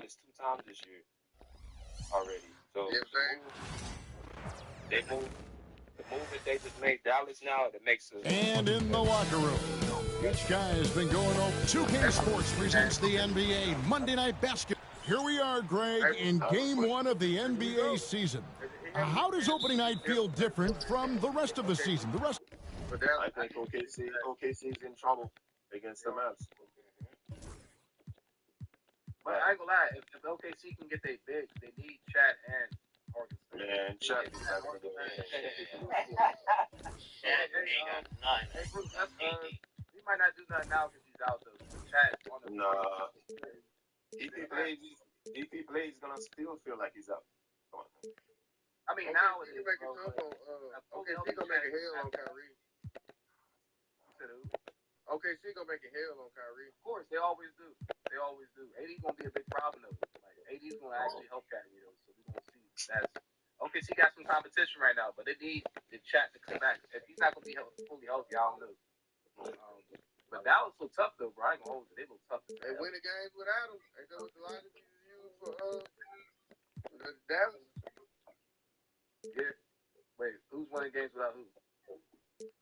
Dallas 2 times this year already. So the move that they just made Dallas now, it makes it. And in the locker room, each guy has been going over. 2K Sports presents the NBA Monday Night Basketball. Here we are, Greg, in Game 1 of the NBA season. How does opening night feel different from the rest of the season? I think OKC's in trouble against the Mavs. But I ain't gonna lie, if OKC can get their big, they need Chat and Augustin. Man, Chat is not gonna do He might not do nothing now because he's out though. Chat on the if he plays, he's gonna still feel like he's out. Come on. I mean, now it is. OKC gonna make a hell on Kyrie. OKC gonna make a hell on Kyrie. Of course, they always do. AD gonna be a big problem though. Like AD's gonna actually help Kyrie though. So we're gonna see. OKC got some competition right now, but they need the Chat to come back. If he's not gonna be fully healthy, I don't know. But Dallas look tough though, bro. I ain't gonna hold it. They look tough. They win the games without him. Ain't that what the line is used for Dallas? Yeah. Wait, who's winning games without who?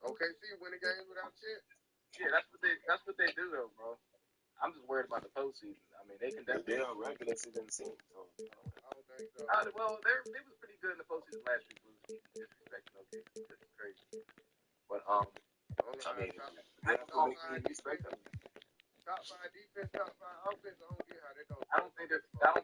OKC winning games without Chet. Yeah, that's what they do though, bro. I'm just worried about the postseason. I mean, they can definitely. They're a regular season team, so I don't think so. Well, they was pretty good in the postseason last week. Disrespecting OKC, this is crazy. But I mean, they have to make me respect them. Top 5 defense, top 5 offense. I don't get how they're going. I don't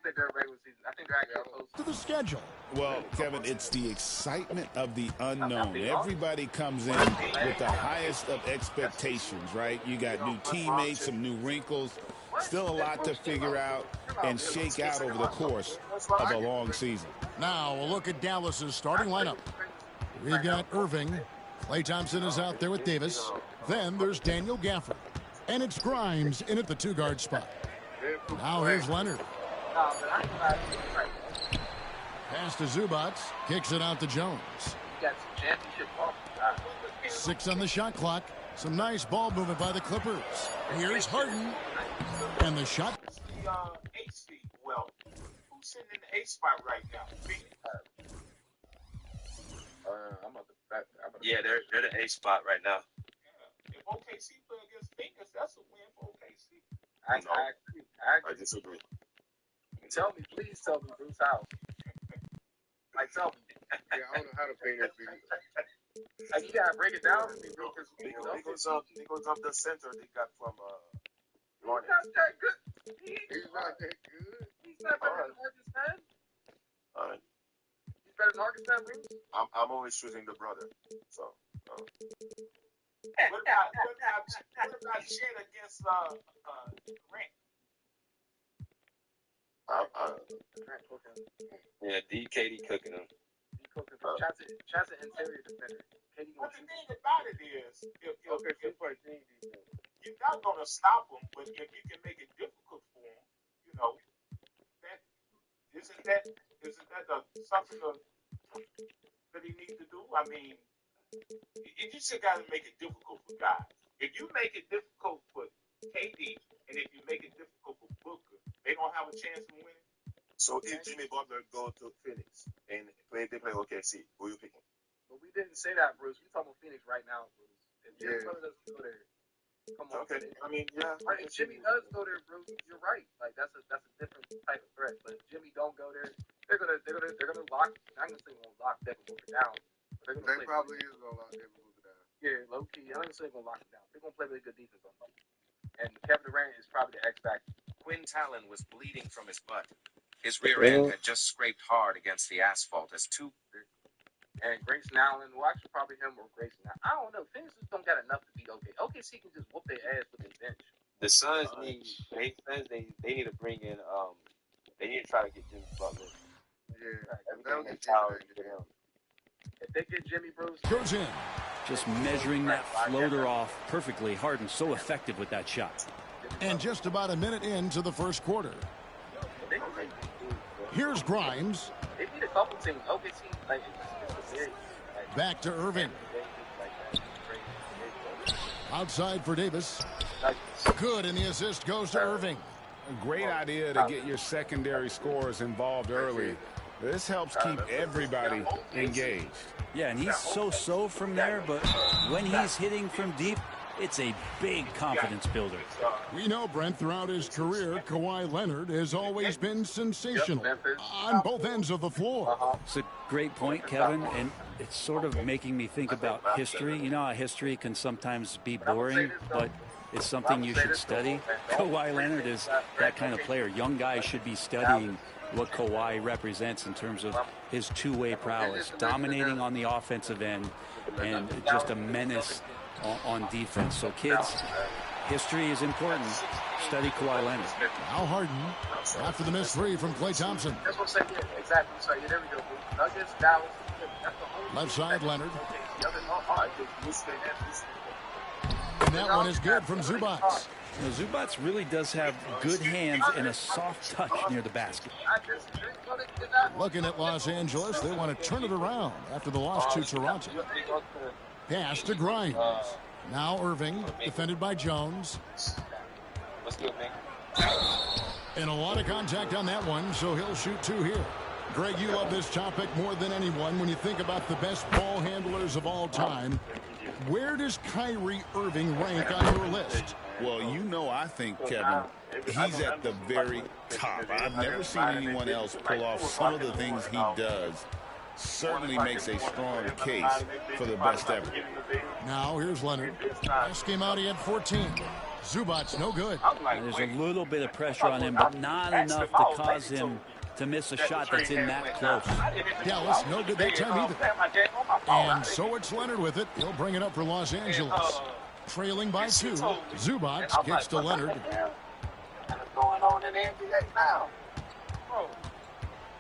think they're a regular season. I think they're actually close To the schedule. Well, Kevin, it's the excitement of the unknown. Everybody comes in with the highest of expectations, right? You got new teammates, some new wrinkles, still a lot to figure out and shake out over the course of a long season. Now, a look at Dallas's starting lineup. We've got Irving. Klay Thompson is out there with Davis. Then there's Daniel Gafford. And it's Grimes in at the 2-guard spot. Now here's Leonard. Pass to Zubats. Kicks it out to Jones. 6 on the shot clock. Some nice ball movement by the Clippers. Here's Harden. And the shot. The 8 seed. Well, who's sitting in the 8 spot right now? Yeah, they're the 8 spot right now. If OKC play against Phoenix, that's a win for OKC. I agree. I disagree. Please tell me, Bruce, how. Like, tell me. Yeah, I don't know how to pay that video. Like, you gotta break it down for me, bro. Because of the center they got from He's not that good. He's not that good. He's not better than Harden. All right. He's better than Harden, Bruce. I'm always choosing the brother. So. What about Chet against Grant? Yeah, KD cooking him. Chat's an interior defender. But the thing about it is, if you're not going to stop him, but if you can make it difficult for him, you know, isn't that something that he needs to do? I mean, you just got to make it difficult for guys. If you make it difficult for KD, and if you make it difficult for Booker, they don't have a chance of winning. So if Jimmy Butler go to Phoenix and they play OKC, who are you picking? But we didn't say that, Bruce. We're talking about Phoenix right now, Bruce. If Jimmy Butler doesn't go there, come on. Okay. I mean, yeah. If Jimmy does go there, Bruce, you're right. Like that's a different type of threat. But if Jimmy don't go there, they're gonna lock. I'm gonna say they're gonna lock Devin Booker down. They probably is gonna lock Devin Booker down. Yeah, low key. I'm gonna say they're gonna lock him down. They're gonna play really good defense on him. And Kevin Durant is probably the X factor. Quinn Talon was bleeding from his butt. His rear end had just scraped hard against the asphalt as two. And Grayson Allen, well, actually probably him or Grayson Allen. I don't know. Phoenix just don't got enough to beat OKC can just whoop their ass with their bench. The Suns need to bring in they need to try to get Jimmy Butler. Yeah, everything they power to him. If they get Jimmy Bruce goes in. Just measuring that floater off perfectly. Harden's so effective with that shot. And just about a minute into the first quarter. Here's Grimes. They beat a couple teams. OKC, like, back to Irving. Outside for Davis. Good, and the assist goes to Irving. A great idea to get your secondary scorers involved early. This helps keep everybody engaged. Yeah, and he's so-so from there, but when he's hitting from deep, it's a big confidence builder. We know, Brent, throughout his career, Kawhi Leonard has always been sensational on both ends of the floor. It's a great point, Kevin, and it's sort of making me think about history. You know how history can sometimes be boring, but it's something you should study. Kawhi Leonard is that kind of player. Young guys should be studying what Kawhi represents in terms of his two-way prowess, dominating on the offensive end, and just a menace on defense. So, kids, history is important. Study Kawhi Leonard. Now Harden, after the missed three from Klay Thompson. That's what I'm saying. Exactly. So, yeah, there we go. Nuggets, Dallas. Left side, Leonard. And that one is good from Zubac. You know, Zubac really does have good hands and a soft touch near the basket. Looking at Los Angeles, they want to turn it around after the loss to Toronto. Pass to Grimes. Now Irving, defended by Jones. And a lot of contact on that one, so he'll shoot two here. Greg, you love this topic more than anyone. When you think about the best ball handlers of all time, where does Kyrie Irving rank on your list? Well, you know, I think, Kevin, he's at the very top. I've never seen anyone else pull off some of the things he does. Certainly makes a strong case for the best ever. Now here's Leonard. Last game out, he had 14. Zubac, no good. There's a little bit of pressure on him, but not enough to cause him to miss a shot that's in that close. Dallas, no good that time either. And so it's Leonard with it. He'll bring it up for Los Angeles. Trailing by 2. Zubac gets to Leonard. What's going on in the NBA now? Bro,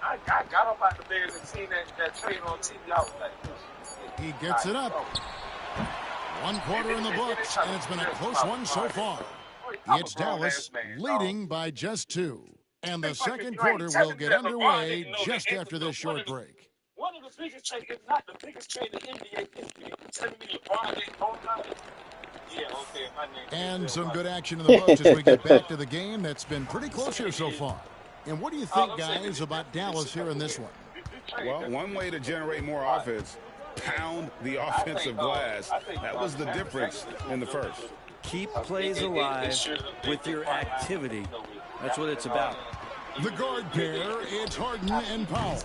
I got up out the bed and seen that trade on TV. I was like, he gets it up. 1 quarter in the books, and it's been a close one so far. It's Dallas leading by just 2. And the second quarter will get underway just after this short break. One of the biggest trades, if not the biggest trade in NBA history. Telling me LeBron ain't going on it. Yeah, okay, my name. And some good action in the books as we get back to the game that's been pretty close here so far. And what do you think, guys, about Dallas here in this one? Well, one way to generate more offense, pound the offensive glass. That was the difference in the first. Keep plays alive with your activity. That's what it's about. The guard pair, it's Harden and Powell.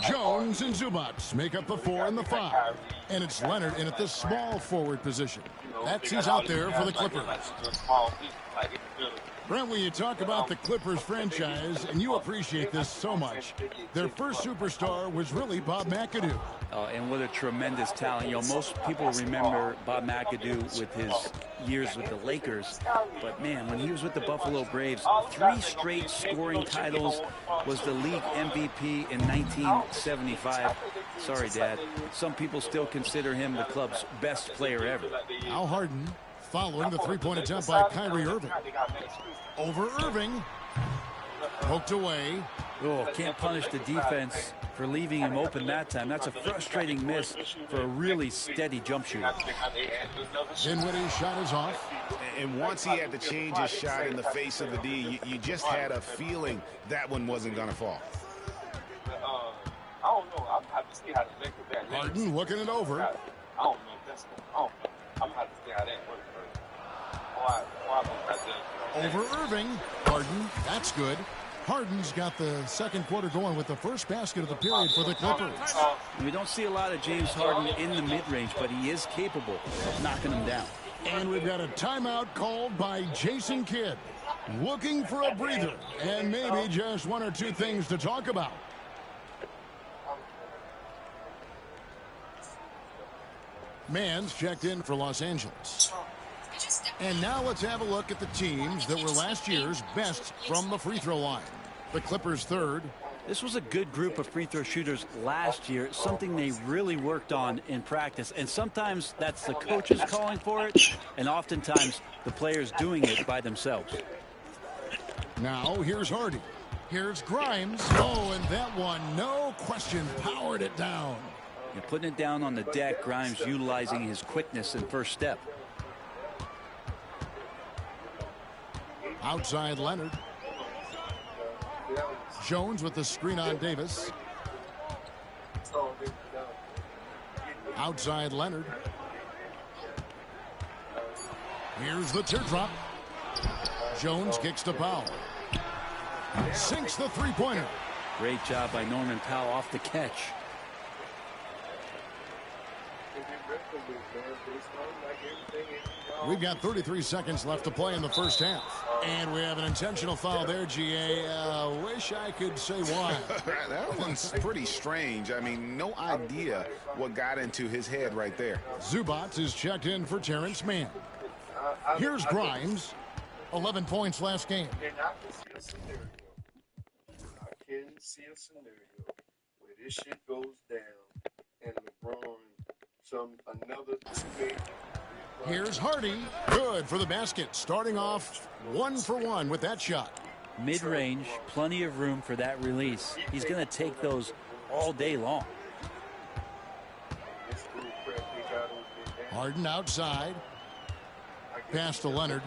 Jones and Zubac make up the 4 and the 5. And it's Leonard in at the small forward position. That's he's out there for the Clippers. Brent, when you talk about the Clippers franchise, and you appreciate this so much, their first superstar was really Bob McAdoo. And what a tremendous talent. You know, most people remember Bob McAdoo with his years with the Lakers. But, man, when he was with the Buffalo Braves, 3 straight scoring titles, was the league MVP in 1975. Sorry, Dad. Some people still consider him the club's best player ever. Now Harden following the three-point attempt by Kyrie Irving. Over Irving. Poked away. Oh, can't punish the defense for leaving him open that time. That's a frustrating miss for a really steady jump shooter. Dinwiddie's shot is off. And once he had to change his shot in the face of the D, you just had a feeling that one wasn't going to fall. I don't know. I'm going to have to see how the Lakers that. Harden looking it over. I don't know if that's going to. I'm going to have to see how that works first. Over Irving. Harden, that's good. Harden's got the second quarter going with the first basket of the period for the Clippers. We don't see a lot of James Harden in the mid-range, but he is capable of knocking them down. And we've got a timeout called by Jason Kidd. Looking for a breather and maybe just 1 or 2 things to talk about. Mann's checked in for Los Angeles. And now let's have a look at the teams that were last year's best from the free throw line. The Clippers third. This was a good group of free throw shooters last year, something they really worked on in practice. And sometimes that's the coaches calling for it, and oftentimes the players doing it by themselves. Now here's Hardy. Here's Grimes. Oh, and that one, no question, powered it down. And putting it down on the deck, Grimes utilizing his quickness and first step. Outside Leonard. Jones with the screen on Davis. Outside Leonard. Here's the teardrop. Jones kicks to Powell. Sinks the three-pointer. Great job by Norman Powell off the catch. We've got 33 seconds left to play in the first half. And we have an intentional foul there, GA. Wish I could say why. That one's pretty strange. I mean, no idea what got into his head right there. Zubats is checked in for Terrence Mann. Here's Grimes. 11 points last game. I can see a scenario where this shit goes down and LeBron another 2-8. Here's Hardy. Good for the basket. Starting off 1 for 1 with that shot. Mid-range, plenty of room for that release. He's going to take those all day long. Harden outside. Pass to Leonard.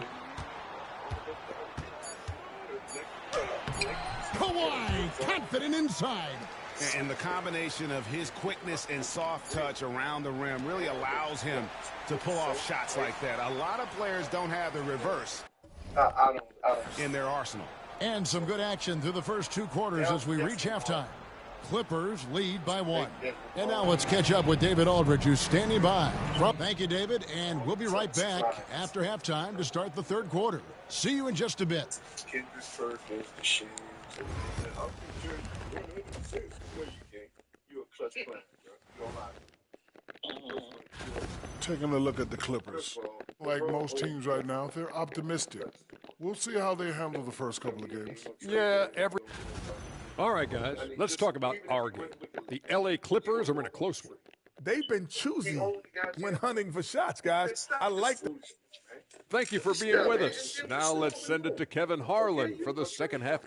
Kawhi confident inside. And the combination of his quickness and soft touch around the rim really allows him to pull off shots like that. A lot of players don't have the reverse in their arsenal. And some good action through the first 2 quarters as we reach halftime. Clippers lead by 1. And now let's catch up with David Aldridge, who's standing by. Thank you, David, and we'll be right back after halftime to start the third quarter. See you in just a bit. Taking a look at the Clippers. Like most teams right now, they're optimistic. We'll see how they handle the first couple of games. Yeah, All right, guys, let's talk about our game. The LA Clippers are in a close one. They've been choosy when hunting for shots, guys. I like them. Thank you for being with us. Now let's send it to Kevin Harlan for the second half.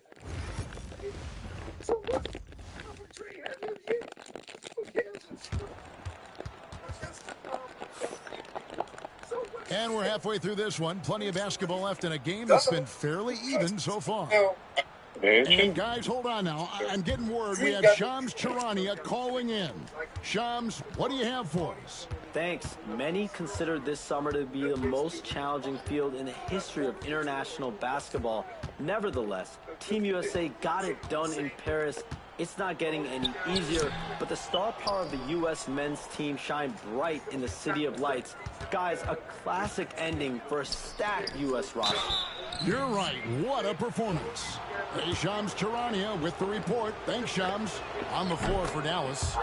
And we're halfway through this one. Plenty of basketball left in a game that's been fairly even so far. And guys, hold on now. I'm getting word we have Shams Charania calling in. Shams, what do you have for us? Thanks. Many consider this summer to be the most challenging field in the history of international basketball. Nevertheless, Team USA got it done in Paris. It's not getting any easier, but the star power of the U.S. men's team shined bright in the City of Lights. Guys, a classic ending for a stacked U.S. roster. You're right. What a performance. Hey, Shams Charania with the report. Thanks, Shams. On the floor for Dallas.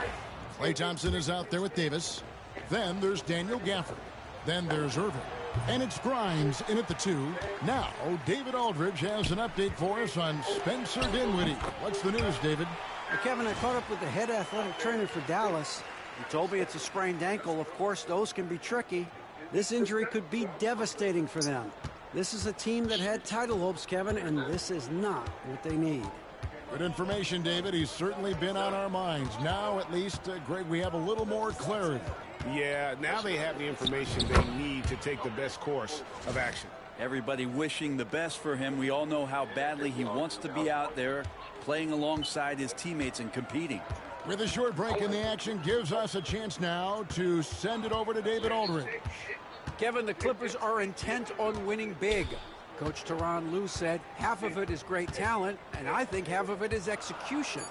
Klay Thompson is out there with Davis. Then there's Daniel Gafford. Then there's Irvin. And it's Grimes in at the 2. Now, David Aldridge has an update for us on Spencer Dinwiddie. What's the news, David? Well, Kevin, I caught up with the head athletic trainer for Dallas. He told me it's a sprained ankle. Of course, those can be tricky. This injury could be devastating for them. This is a team that had title hopes, Kevin, and this is not what they need. Good information, David. He's certainly been on our minds. Now, at least, Greg, we have a little more clarity. Yeah, now they have the information they need to take the best course of action. Everybody wishing the best for him. We all know how badly he wants to be out there playing alongside his teammates and competing. With a short break in the action, gives us a chance now to send it over to David Aldridge. Kevin, the Clippers are intent on winning big. Coach Tyronn Lue said half of it is great talent, and I think half of it is execution.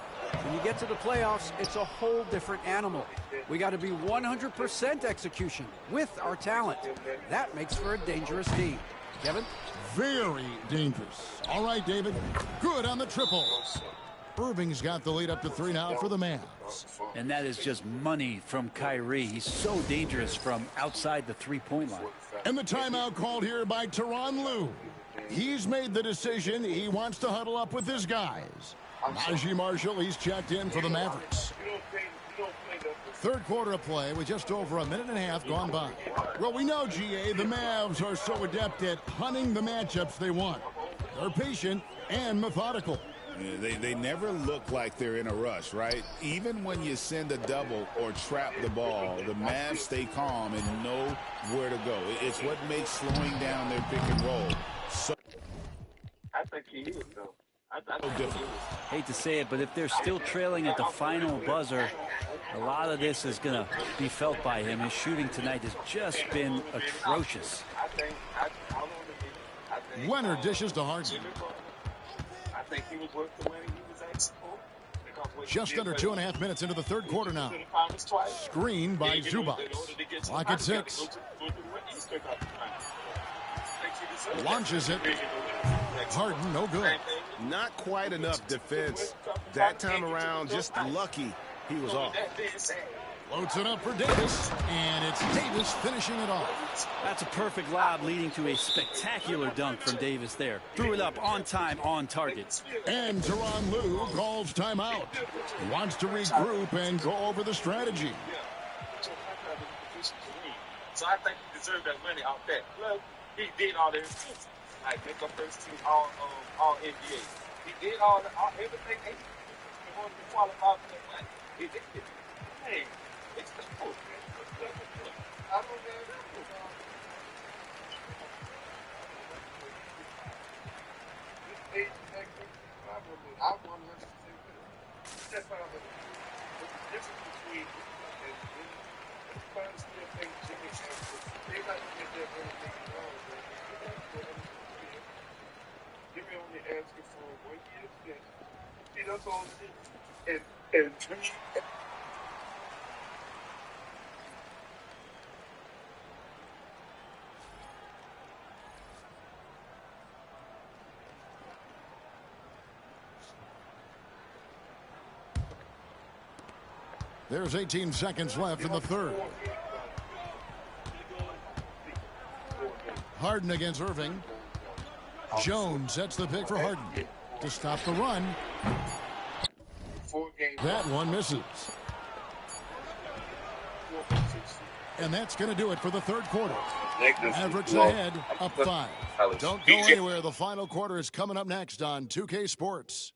When you get to the playoffs, it's a whole different animal. We got to be 100% execution with our talent. That makes for a dangerous team. Kevin? Very dangerous. All right, David. Good on the triple. Irving's got the lead up to 3 now for the Mavs. And that is just money from Kyrie. He's so dangerous from outside the three-point line. And the timeout called here by Tyronn Lue. He's made the decision. He wants to huddle up with his guys. Najee Marshall, he's checked in for the Mavericks. Third quarter of play with just over a minute and a half gone by. Well, we know, GA, the Mavs are so adept at hunting the matchups they want. They're patient and methodical. Yeah, they never look like they're in a rush, right? Even when you send a double or trap the ball, the Mavs stay calm and know where to go. It's what makes slowing down their pick and roll. So I think he is, though. Hate to say it, but if they're still trailing at the final buzzer, a lot of this is going to be felt by him. His shooting tonight has just been atrocious. Leonard dishes to Harden. I think he was worth the money he was asking for. Just under 2.5 minutes into the third quarter now. Screen by Zubac. Clock at 6. Launches it. Harden, no good. Not quite enough defense. That time around, just lucky he was off. Loads it up for Davis, and it's Davis finishing it off. That's a perfect lob leading to a spectacular dunk from Davis there. Threw it up on time, on target. And Tyronn Lue calls timeout. He wants to regroup and go over the strategy. So I think he deserved that money off that. Plus, he did all the things. Like make up first team all NBA. He did everything he wanted to qualify for that money. He did it. Hey, it's the proof. I don't have that proof. This age back then, probably I 100% that's why the difference between and everybody still think Jimmy has they like to get that everything wrong. Jimmy only asking for 1 year extension. See, that's all it is. And to me, There's 18 seconds left in the third. Harden against Irving. Jones sets the pick for Harden to stop the run. That one misses. And that's going to do it for the third quarter. Mavericks ahead, up 5. Don't go anywhere. The final quarter is coming up next on 2K Sports.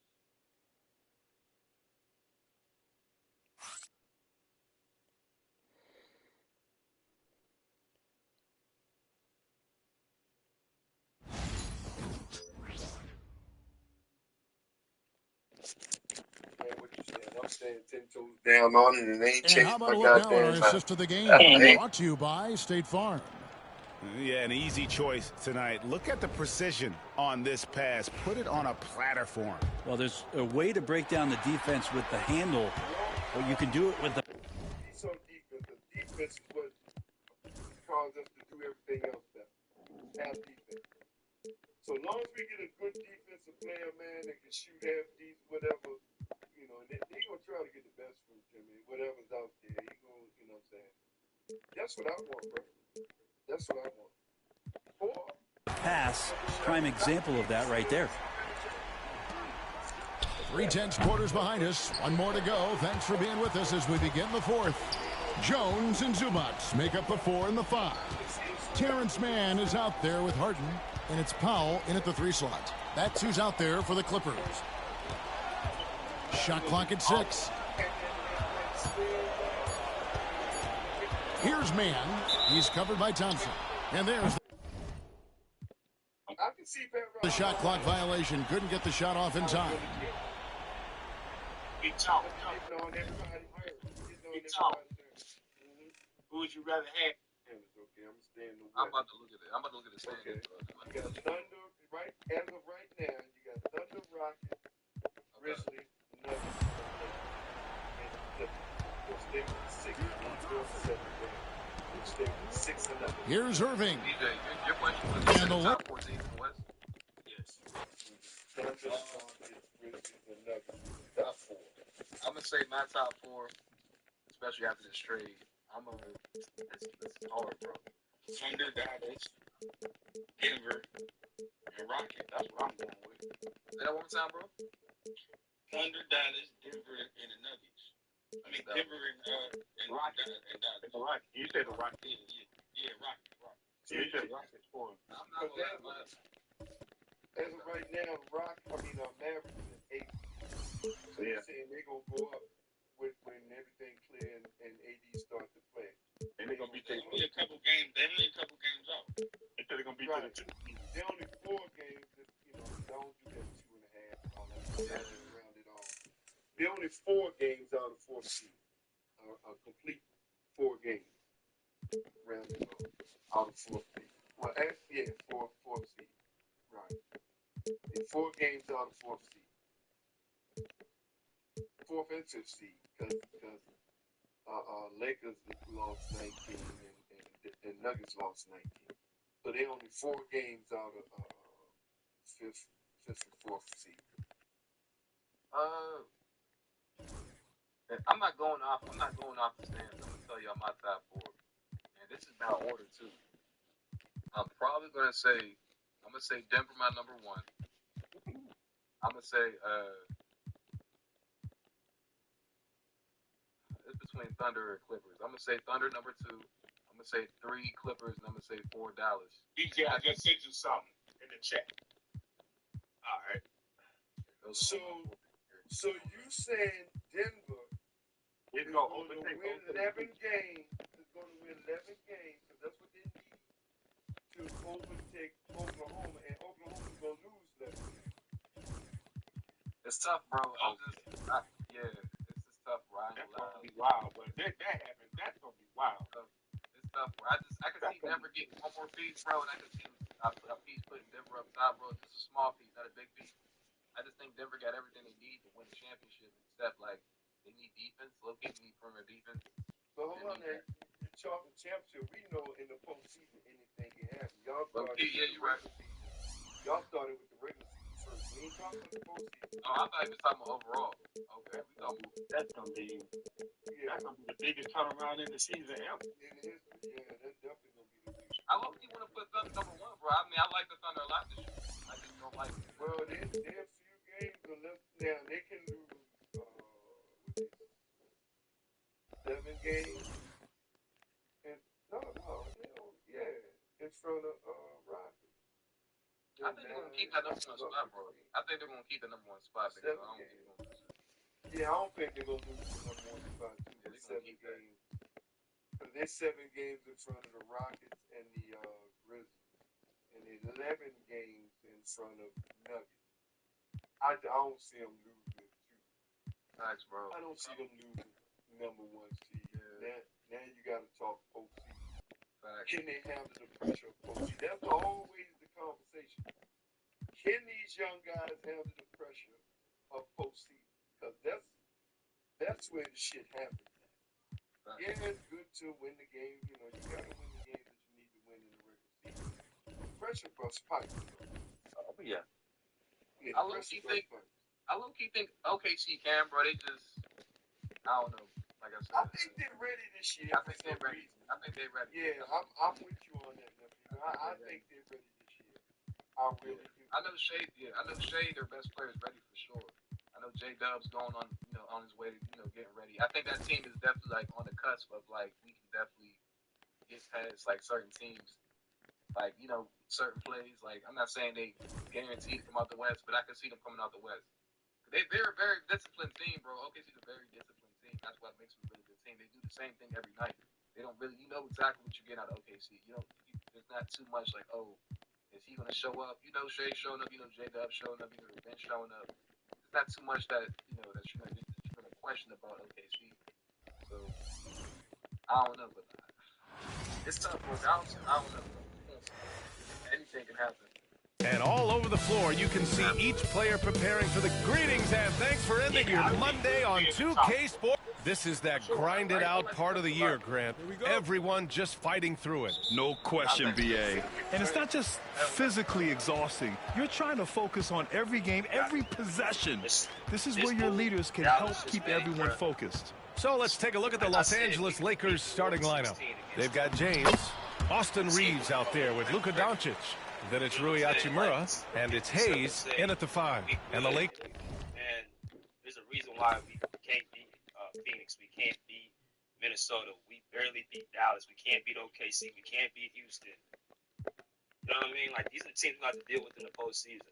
I'm staying 10 toes down on it and ain't And changed how about my a look now at goddamn our mind. assist of the game? Brought to you by State Farm. Yeah, an easy choice tonight. Look at the precision on this pass. Put it on a platter for him. Well, there's a way to break down the defense with the handle, but you can do it with the... He's on defense. The defense is what caused us to do everything else better. Have defense. So long as we get a good defensive player, man, that can shoot half these, whatever, you know, they're going to try to get the best from Jimmy. Whatever's out there, you know what I'm saying? That's what I want, bro. That's what I want. Pass, prime example of that right there. 3/10 quarters behind us. One more to go. Thanks for being with us as we begin the fourth. Jones and Zubac make up the 4 and the 5. Terrence Mann is out there with Harden, and it's Powell in at the 3 slot. That's who's out there for the Clippers. Shot clock at 6. Here's Mann. He's covered by Thompson. And there's the shot clock violation. Couldn't get the shot off in time. Who would you rather have? I'm about to look at it. I'm about to look at the standings. You got Thunder, right? As of right now, you got Thunder, Rockets, Grizzlies, Nuggets, and Clippers. 6 and 11. Here's Irving. DJ, your question was And the top 4 teams in the West? Yes. Thunder, Rockets, Grizzlies, and Nuggets. Top 4. I'm gonna say my top 4, especially after this trade. It's hard, bro. Thunder, Dallas, Denver, and Rockets. That's what I'm going with. Say that one time, bro. Thunder, Dallas, Denver, and the Nuggets. I mean, Denver and Rockets. And Dallas. You said the Rockets. Yeah, Rockets. So you said Rockets for him. I'm not gonna lie. As of right now, Mavericks is 8. So you're saying they're going to go up when everything clear and AD start to play. And they're going to be taking a couple games. They're only a couple games out. They're going to be to the 2. They're only 4 games. Don't do that 2.5. They're only 4 games out of 4 seed. A complete 4 games. Rounded out of 4 seed. Well, actually, yeah, 4 seed. Right. They're 4 games out of 4 seed. 4th and 5th seed. Because Lakers lost 19 and Nuggets lost 19. So they're only 4 games out of 5th and 4th seed. I'm not going off the stands. I'm gonna tell y'all my top 4, and this is about order too. I'm probably gonna say Denver my number 1. I'm gonna say it's between Thunder and Clippers. I'm gonna say Thunder number 2. I'm gonna say 3 Clippers, and I'm gonna say 4 Dallas. DJ, I just sent you something in the chat. All right. So you saying Denver is going to win 11 games? Is going to win 11 games because that's what they need to overtake Oklahoma, and Oklahoma's going to lose 11 games. It's tough, bro. It's just tough, bro. That's gonna be wild, but that happens. That's gonna be wild. It's tough, bro. I can see Denver getting one more piece, bro, and I can see a piece putting Denver up top, bro. Just a small piece, not a big piece. I just think Denver got everything they need to win the championship, except like they need defense. Low-key need perimeter defense. But hold on, there. You're talking championship. We know in the postseason anything can happen. Y'all started you're right. Y'all started with the regular season first. We ain't talking about the postseason. Oh, I thought you were talking about overall. Okay, we talking about that's gonna be the biggest turnaround in the season ever. In history, yeah, that's definitely gonna be the biggest. I low-key want to put Thunder number 1, bro. I mean, I like the Thunder a lot this year. I just don't like it. Well, there's a few games unless now they can lose 7 games. And in front of Rockets. I think they're gonna keep that number 1 spot, bro. I think they're gonna keep the number 1 spot because I don't think they're gonna lose it. Yeah, I don't think they're gonna lose the number 1 spot too. Yeah, 7 games. But they're 7 games in front of the Rockets and the Grizzlies, and 11 games in front of Nuggets. I don't see them losing it too. Thanks, bro. I don't see them losing number 1 seed. Yeah. Now you got to talk postseason. Can they handle the pressure of postseason? That's always the conversation. Can these young guys handle the pressure of postseason? Because that's where the shit happens. Yeah, it's good to win the game. You know, you got to win the game that you need to win in the regular season. Pressure busts pipes. Oh, yeah. I low-key think OKC can, bro. They just, I don't know. Like I said, I think they're ready this year. I think they're ready. Yeah, I'm with you on that, nephew. I think they're ready this year. I really do. I know Shea, their best player, is ready for sure. I know J-Dub's going on, on his way to, getting ready. I think that team is definitely like on the cusp of like we can definitely get past like certain teams, like certain plays. Like I'm not saying they guaranteed to come out the West, but I can see them coming out the West. They're a very disciplined team, bro. OKC's a very disciplined team. That's what makes them a really good team. They do the same thing every night. They don't really, exactly what you get out of OKC. There's not too much like, oh, is he gonna show up? Shea showing up. J-Dub showing up. Ben showing up. There's not too much that that you're gonna question about OKC. So I don't know, but it's tough, bro. I don't know, bro. Anything can happen. And all over the floor, you can see each player preparing for the greetings and thanks for ending your Monday on 2K Sports. This is that grinded out part of the year, Grant. Everyone just fighting through it. No question, BA. And it's not just physically exhausting. You're trying to focus on every game, every possession. This is where your leaders can help keep everyone focused. So let's take a look at the Los Angeles Lakers starting lineup. They've got James, Austin Reeves out there with Luka Doncic. Then it's Rui Hachimura, and it's Hayes in at the 5. And the Lakers. And there's a reason why we can't beat Phoenix. We can't beat Minnesota. We barely beat Dallas. We can't beat OKC. We can't beat Houston. You know what I mean? Like, these are the teams we have to deal with in the postseason.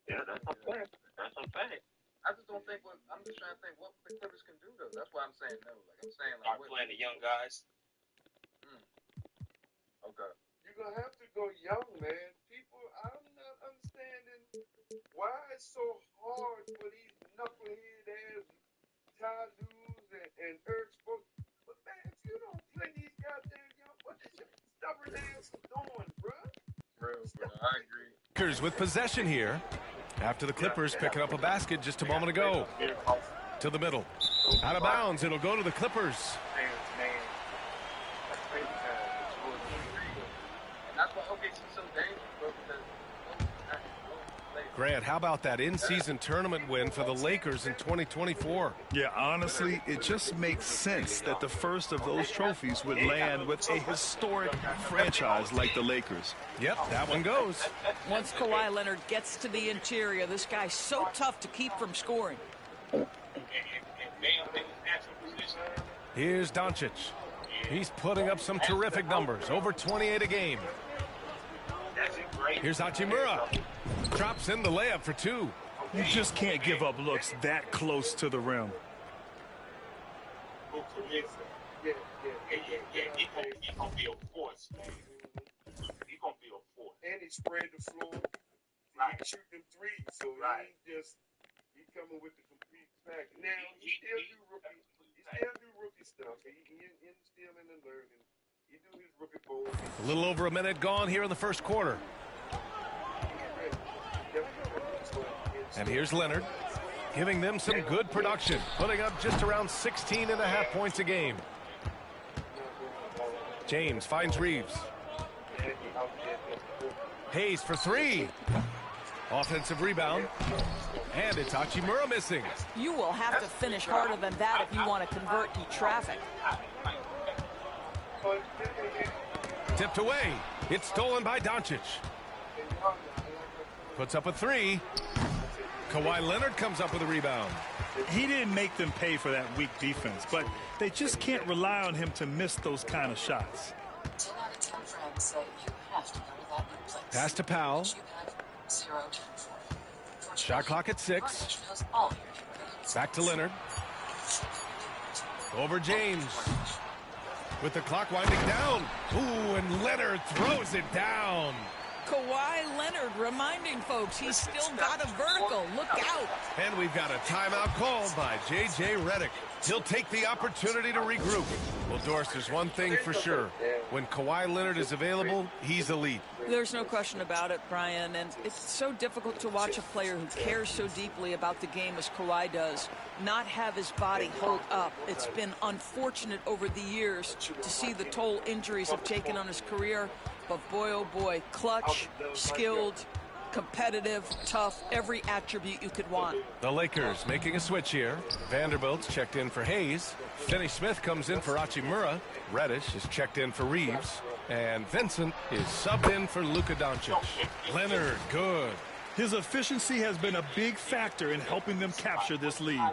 Yeah, that's a fact. That's a fact. I just don't think I'm just trying to think what the Clippers can do, though. That's why I'm saying no. Like, I'm saying, like, start playing the young guys. Okay. You're going to have to go young, man. People, I'm not understanding why it's so hard for these knucklehead ass Ty Lue and Eric Spoke. But man, if you don't play these goddamn young, what is your stubborn ass doing, bro? Real, bro. I agree. Lakers with possession here after the Clippers picking up a basket just a moment ago. To the middle. Out of bounds. It'll go to the Clippers. Grant, how about that in-season tournament win for the Lakers in 2024? Yeah, honestly, it just makes sense that the first of those trophies would land with a historic franchise like the Lakers. Yep, that one goes. Once Kawhi Leonard gets to the interior, this guy's so tough to keep from scoring. Here's Doncic. He's putting up some terrific numbers, over 28 a game. Here's Hachimura. Drops in the layup for two. You just can't give up looks that close to the rim. He's going to be a force, man. He's going to be a force. And he spread the floor. Right. He shoot them threes, so right. he coming with the complete pack. Now he still do rookie stuff. He's still in the learning. He do his rookie bowl. A little over a minute gone here in the first quarter. And here's Leonard, giving them some good production, putting up just around 16.5 points a game. James finds Reeves. Hayes for three. Offensive rebound. And it's Hachimura missing. You will have to finish harder than that if you want to convert to traffic. Tipped away. It's stolen by Doncic. Puts up a three. Kawhi Leonard comes up with a rebound. He didn't make them pay for that weak defense, but they just can't rely on him to miss those kind of shots. 10 out of 10 friends say you have to go to that new place. Pass to Powell. You have 0 to 4. Shot clock at 6. Back to Leonard. Over James. With the clock winding down. Ooh, and Leonard throws it down. Kawhi Leonard reminding folks he's still got a vertical. Look out. And we've got a timeout called by J.J. Redick. He'll take the opportunity to regroup. Well, Doris, there's one thing for sure. When Kawhi Leonard is available, he's elite. There's no question about it, Brian. And it's so difficult to watch a player who cares so deeply about the game as Kawhi does not have his body hold up. It's been unfortunate over the years to see the toll injuries have taken on his career. But boy, oh boy, clutch, skilled, competitive, tough, every attribute you could want. The Lakers making a switch here. Vanderbilt's checked in for Hayes. Finney Smith comes in for Hachimura. Reddish is checked in for Reeves. And Vincent is subbed in for Luka Doncic. Leonard, good. His efficiency has been a big factor in helping them capture this lead.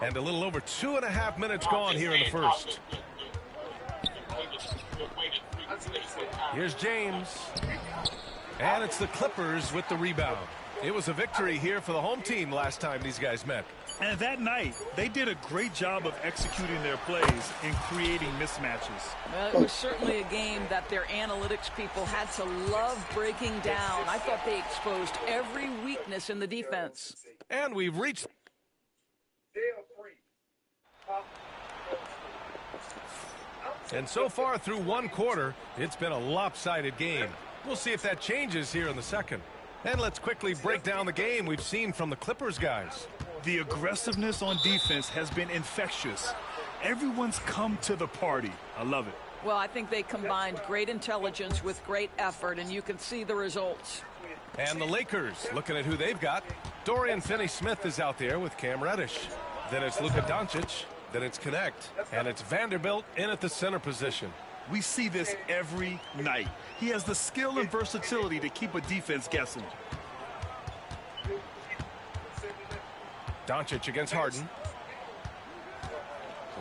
And a little over 2.5 minutes gone here in the first. Here's James. And it's the Clippers with the rebound. It was a victory here for the home team last time these guys met. And that night, they did a great job of executing their plays and creating mismatches. Well, it was certainly a game that their analytics people had to love breaking down. I thought they exposed every weakness in the defense. And we've reached... And so far through one quarter, it's been a lopsided game. We'll see if that changes here in the second. And let's quickly break down the game we've seen from the Clippers guys. The aggressiveness on defense has been infectious. Everyone's come to the party. I love it. Well, I think they combined great intelligence with great effort, and you can see the results. And the Lakers, looking at who they've got. Dorian Finney-Smith is out there with Cam Reddish. Then it's Luka Doncic. Then it's Connect, and it's Vanderbilt in at the center position. We see this every night. He has the skill and versatility to keep a defense guessing. Doncic against Harden.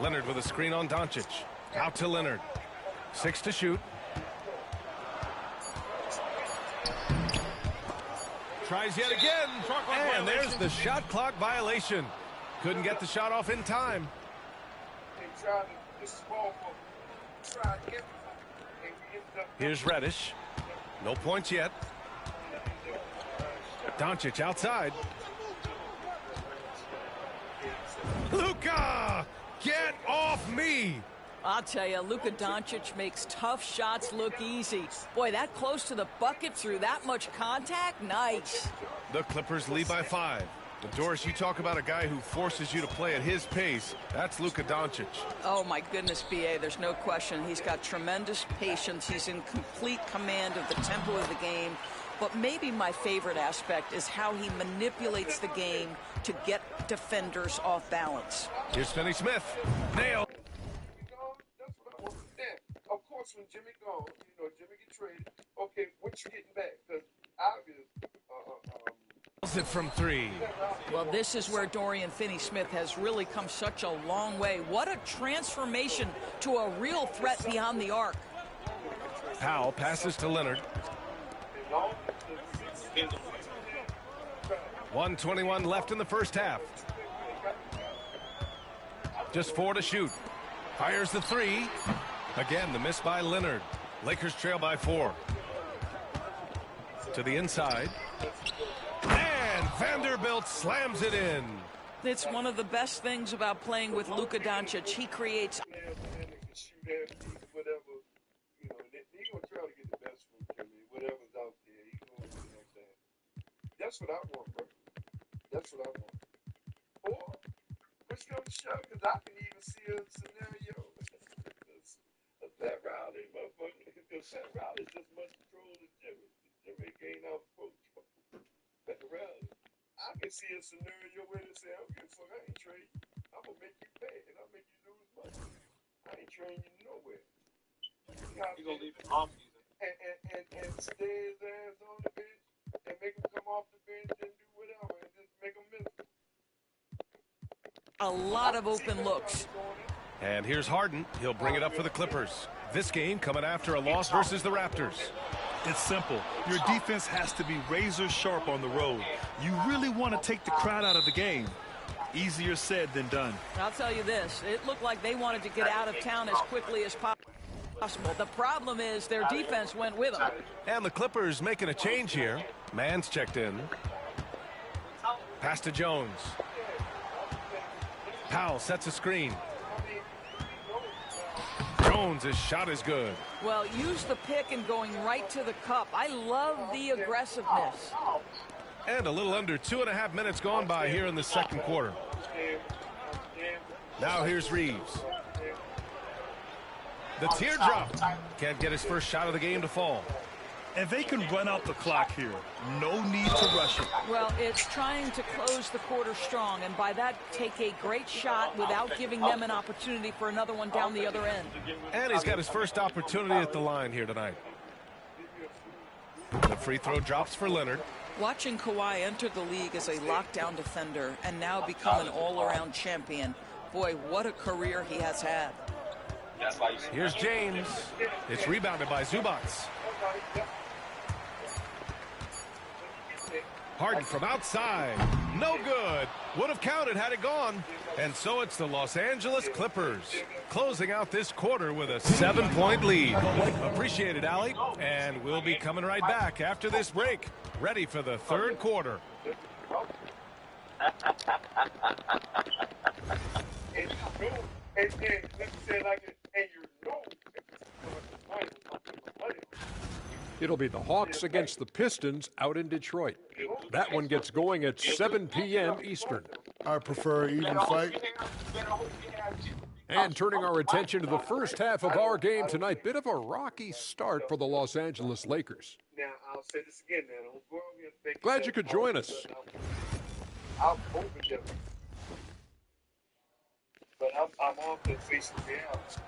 Leonard with a screen on Doncic. Out to Leonard. 6 to shoot. Tries yet again. And there's the shot clock violation. Couldn't get the shot off in time. Here's Reddish. No points yet. Doncic outside. Luka, get off me! I'll tell you, Luka Doncic makes tough shots look easy. Boy, that close to the bucket through that much contact, nice. The Clippers lead by 5. But Doris, you talk about a guy who forces you to play at his pace. That's Luka Doncic. Oh, my goodness, B.A., there's no question. He's got tremendous patience. He's in complete command of the tempo of the game. But maybe my favorite aspect is how he manipulates the game to get defenders off balance. Here's Finney Smith. Nail. Of course, when Jimmy goes, Jimmy gets traded. Okay, what you getting back? Because obviously, It from 3. Well, this is where Dorian Finney-Smith has really come such a long way. What a transformation to a real threat beyond the arc. Powell passes to Leonard. 1:21 left in the first half. Just 4 to shoot. Fires the 3. Again, the miss by Leonard. Lakers trail by 4. To the inside. And Vanderbilt slams it in. It's one of the best things about playing with Luka Doncic. He creates... That's what I want, bro. That's what I want. Or, push come to shove, because I can even see a scenario. Pat Riley, motherfucker. Because Pat Riley's just much control as Jimmy. Jimmy gained out coach. Pat Riley. I can see a scenario where they say, okay, fuck, I ain't trading. I'm going to make you pay, and I'll make you lose money. I ain't trading you nowhere. You going to leave him off season. And stay his ass on the bench. And make him come off the bench and do whatever and just make him miss. A lot of open looks. And here's Harden. He'll bring it up for the Clippers. This game coming after a loss versus the Raptors. It's simple. Your defense has to be razor sharp on the road. You really want to take the crowd out of the game. Easier said than done. I'll tell you this. It looked like they wanted to get out of town as quickly as possible. The problem is their defense went with them. And the Clippers making a change here. Mann's checked in. Pass to Jones. Powell sets a screen. Jones' shot is good. Well, use the pick and going right to the cup. I love the aggressiveness. And a little under 2.5 minutes gone by here in the second quarter. Now here's Reeves. The teardrop. Can't get his first shot of the game to fall. And they can run out the clock here. No need to rush it. Well, it's trying to close the quarter strong, and by that, take a great shot without giving them an opportunity for another one down the other end. And he's got his first opportunity at the line here tonight. The free throw drops for Leonard. Watching Kawhi enter the league as a lockdown defender and now become an all-around champion, boy, what a career he has had. Here's James. It's rebounded by Zubats. Harden from outside. No good. Would have counted had it gone. And so it's the Los Angeles Clippers closing out this quarter with a 7-point lead. Appreciate it, Allie. And we'll be coming right back after this break. Ready for the third quarter. It'll be the Hawks against the Pistons out in Detroit. That one gets going at 7 p.m. Eastern. I prefer an even fight. And turning our attention to the first half of our game tonight, bit of a rocky start for the Los Angeles Lakers. Now, I'll say this again, man. Glad you could join us. I'm open to it. But I'm off the face of reality.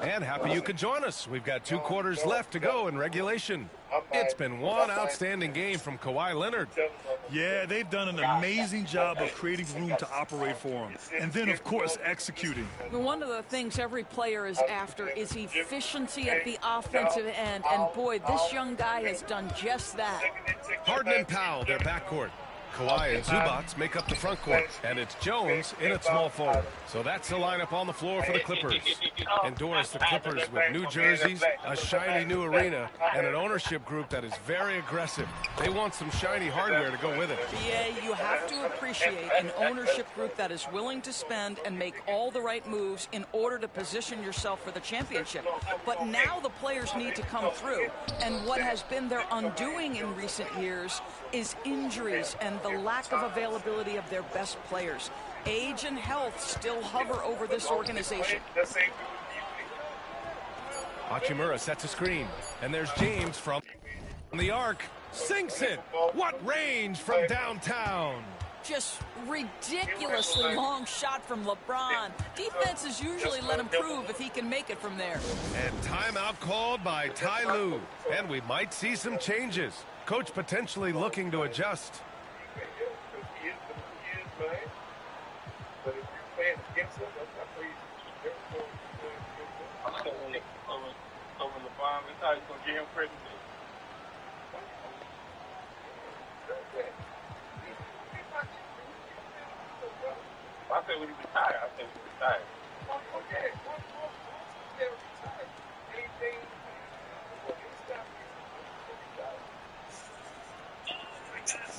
And happy you could join us. We've got 2 quarters left to go in regulation. It's been one outstanding game from Kawhi Leonard. Yeah, they've done an amazing job of creating room to operate for him. And then, of course, executing. One of the things every player is after is efficiency at the offensive end. And boy, this young guy has done just that. Harden and Powell, their backcourt. Kawhi and Zubats make up the front court, and it's Jones in at small forward. So that's the lineup on the floor for the Clippers. And Doris, the Clippers with new jerseys, a shiny new arena, and an ownership group that is very aggressive. They want some shiny hardware to go with it. BA, you have to appreciate an ownership group that is willing to spend and make all the right moves in order to position yourself for the championship. But now the players need to come through. And what has been their undoing in recent years is injuries and the lack of availability of their best players. Age and health still hover over this organization. Hachimura sets a screen, and there's James from the arc. Sinks it. What range from downtown? Just ridiculously long shot from LeBron. Defenses usually let him prove if he can make it from there. And timeout called by Ty Lue. And we might see some changes. Coach potentially looking to adjust. I said when he retired. I said when he retired. Okay.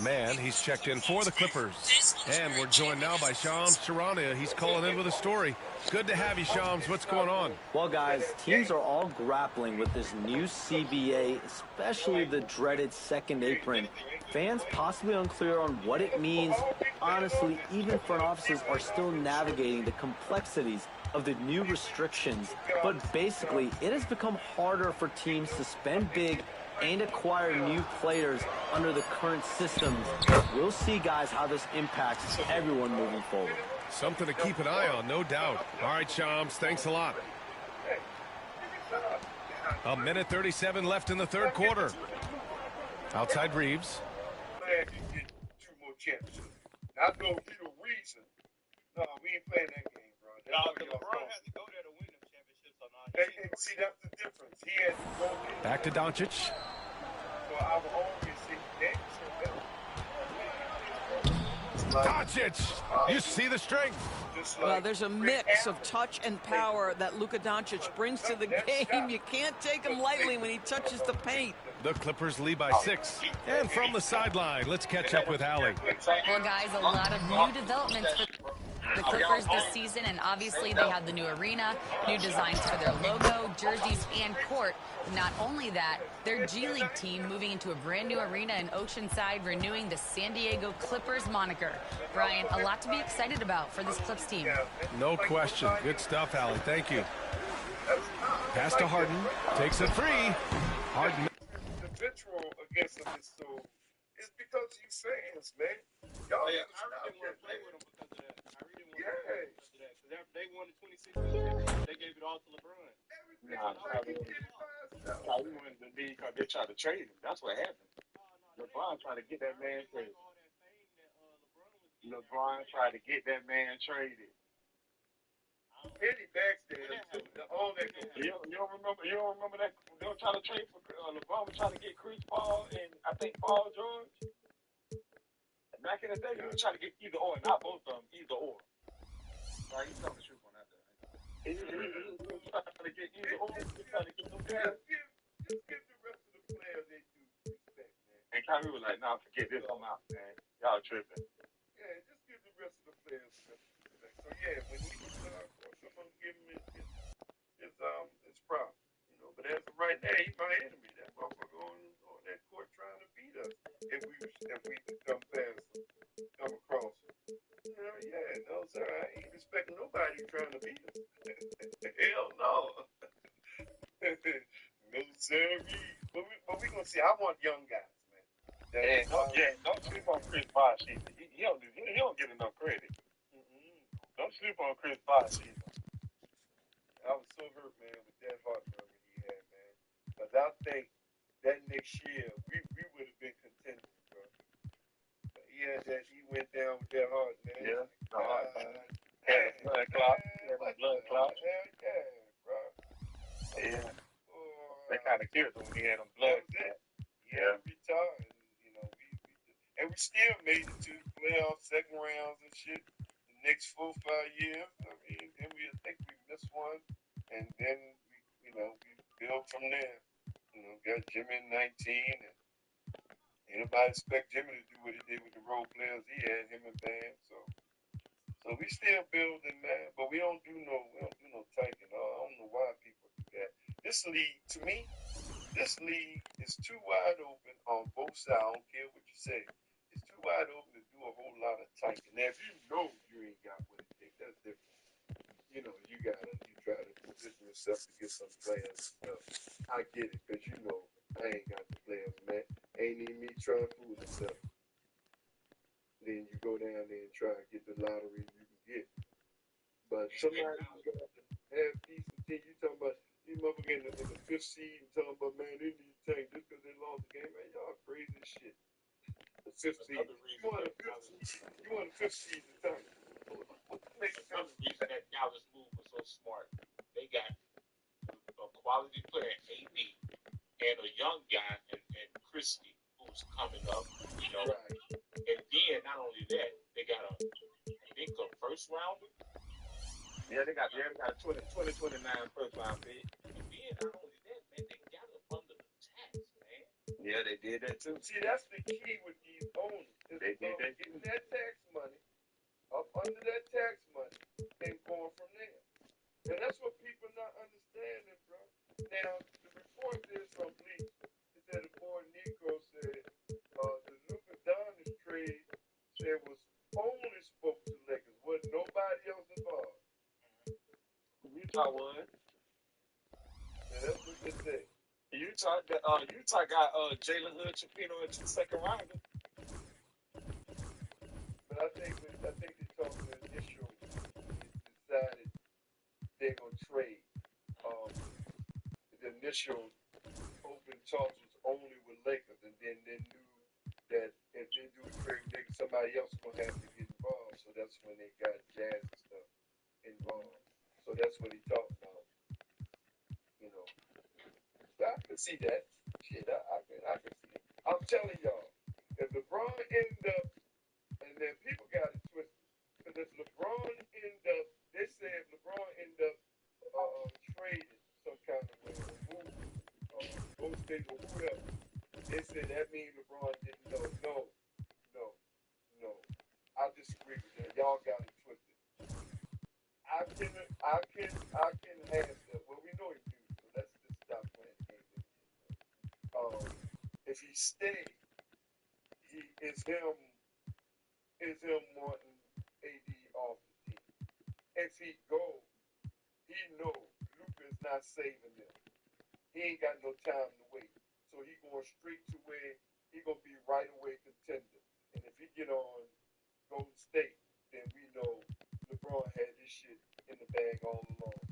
Man, he's checked in for the Clippers. And we're joined now by Shams Charania. He's calling in with a story. Good to have you, Shams. What's going on? Well, guys, teams are all grappling with this new CBA, especially the dreaded second apron. Fans possibly unclear on what it means. Honestly, even front offices are still navigating the complexities of the new restrictions. But basically, it has become harder for teams to spend big and acquire new players under the current systems. We'll see, guys, how this impacts everyone moving forward. Something to keep an eye on, no doubt. All right, Shams, thanks a lot. A minute 37 left in the third quarter. Outside Reeves. Glad you get 2 more championships. I know you the reason. No, we ain't playing that game, bro. LeBron has to go there to win them championships or not. And see, that's the difference. He had to go there. Back to Doncic. So I will always say that. Doncic! You see the strength. Well, there's a mix of touch and power that Luka Doncic brings to the game. You can't take him lightly when he touches the paint. The Clippers lead by 6. And from the sideline, let's catch up with Allie. Well, guys, a lot of new developments for the Clippers this season, and obviously they have the new arena, new designs for their logo, jerseys, and court. Not only that, their G League team moving into a brand new arena in Oceanside, renewing the San Diego Clippers moniker. Brian, a lot to be excited about for this Clips team. No question. Good stuff, Allie. Thank you. Pass to Harden. Takes it free. Harden. The vitriol against them is so. It's because you fans, man. Y'all, I really want to play with them because of that. I really want to play with them because of that. Because they won the 26. They gave it all to LeBron. Nah, we went in the league because they tried to trade him. That's what happened. LeBron tried to get that man traded. LeBron tried to get that man traded. Eddie Backstage, all that. You don't remember that? They were trying to trade for LeBron was trying to get Chris Paul and I think Paul George. Back in the day, they were trying to get either or, not both of them, either or. Right, he's telling the truth on that. He was trying to get either or. He's trying to get them guys. Just give the rest of the players they do respect, man. And Kyrie was like, nah, forget this, I'm out, man. Y'all tripping. Yeah, just give the rest of the players respect. So yeah, when he was someone give him his props, you know. But as of right now, he's my enemy. That motherfucker on that court trying to beat us. If we come past him, come across him. You know, yeah, no sir, I ain't respecting nobody trying to beat us. Hell no. No sir. But we gonna see. I want young guys, man. Don't sleep on Chris Bosh either. He don't get enough credit. Don't sleep on Chris Bosh either. I was so hurt, man, with that heart murmur he had, man. Because I think that next year we would have been contenders, bro. But he went down with that heart, man. Yeah, the heart. Blood clot. Blood clot. Yeah, bro. Yeah. They kind of killed him when he had them blood clot. Yeah. Retired, and you know, and we we still made it to the playoffs, second rounds and shit. The next 4 or 5 years, I mean, then we think we missed one, and then we built from there. Got Jimmy in 19, and anybody expect Jimmy to do what he did with the role players he had, him and Bam. So we still building, man, but we don't do no tanking. I don't know why people do that. This league, to me, is too wide open on both sides. I don't care what you say. It's too wide open to do a whole lot of tanking. Now, if you know you ain't got what it takes, that's different. You try to position yourself to get some players and stuff. I get it, because I ain't got the players, man. Ain't even me trying to fool myself. Then you go down there and try to get the lottery you can get. But somebody who's got to have decent team, you talking about these motherfuckers in the 5th seed and talking about, man, they need to tank just because they lost the game. Man, y'all crazy as shit. The 5th seed. You want the 5th seed to tank. Another reason that Dallas move was so smart. They got a quality player, AD, and a young guy, and Christie, who's coming up, Right. And then, not only that, they got a first rounder. Yeah, they got a 2029 first round pick. And then, not only that, man, they got it under the tax, man. Yeah, they did that too. See, that's the key with these owners. They did that. Getting that tax money up under that tax money and going from there. And that's what people not understanding, bro. Now, the report is from Bleach. It said the boy Nico said the Luka Doncic trade said was only spoke to Lakers, wasn't nobody else involved. Utah was. Yeah, that's what they said. Utah got Jalen Hood Chapino into the second round. But I think they talked to the initial. Decided they're gonna trade. The initial open talks was only with Lakers, and then they knew that if they do a trade with Lakers, somebody else is gonna have to get involved. So that's when they got Jazz and stuff involved. So that's what he talked about. I can see that. Shit, I can see it. I'm telling y'all, if LeBron end up, and then people got it twisted, because if LeBron end up, they say if LeBron end up traded some kind of way or moved, Golden State or whoever, they say that means LeBron didn't know. No. I disagree with that. Y'all got it twisted. I can have that. Well, we know he do, so let's just stop playing games. If he stay, he is him wanting AD off the team. If he go, he know Luka is not saving them. He ain't got no time to wait. So he going straight to where he gonna be right away contender. And if he get on Golden State, then we know LeBron had this shit in the bag all along.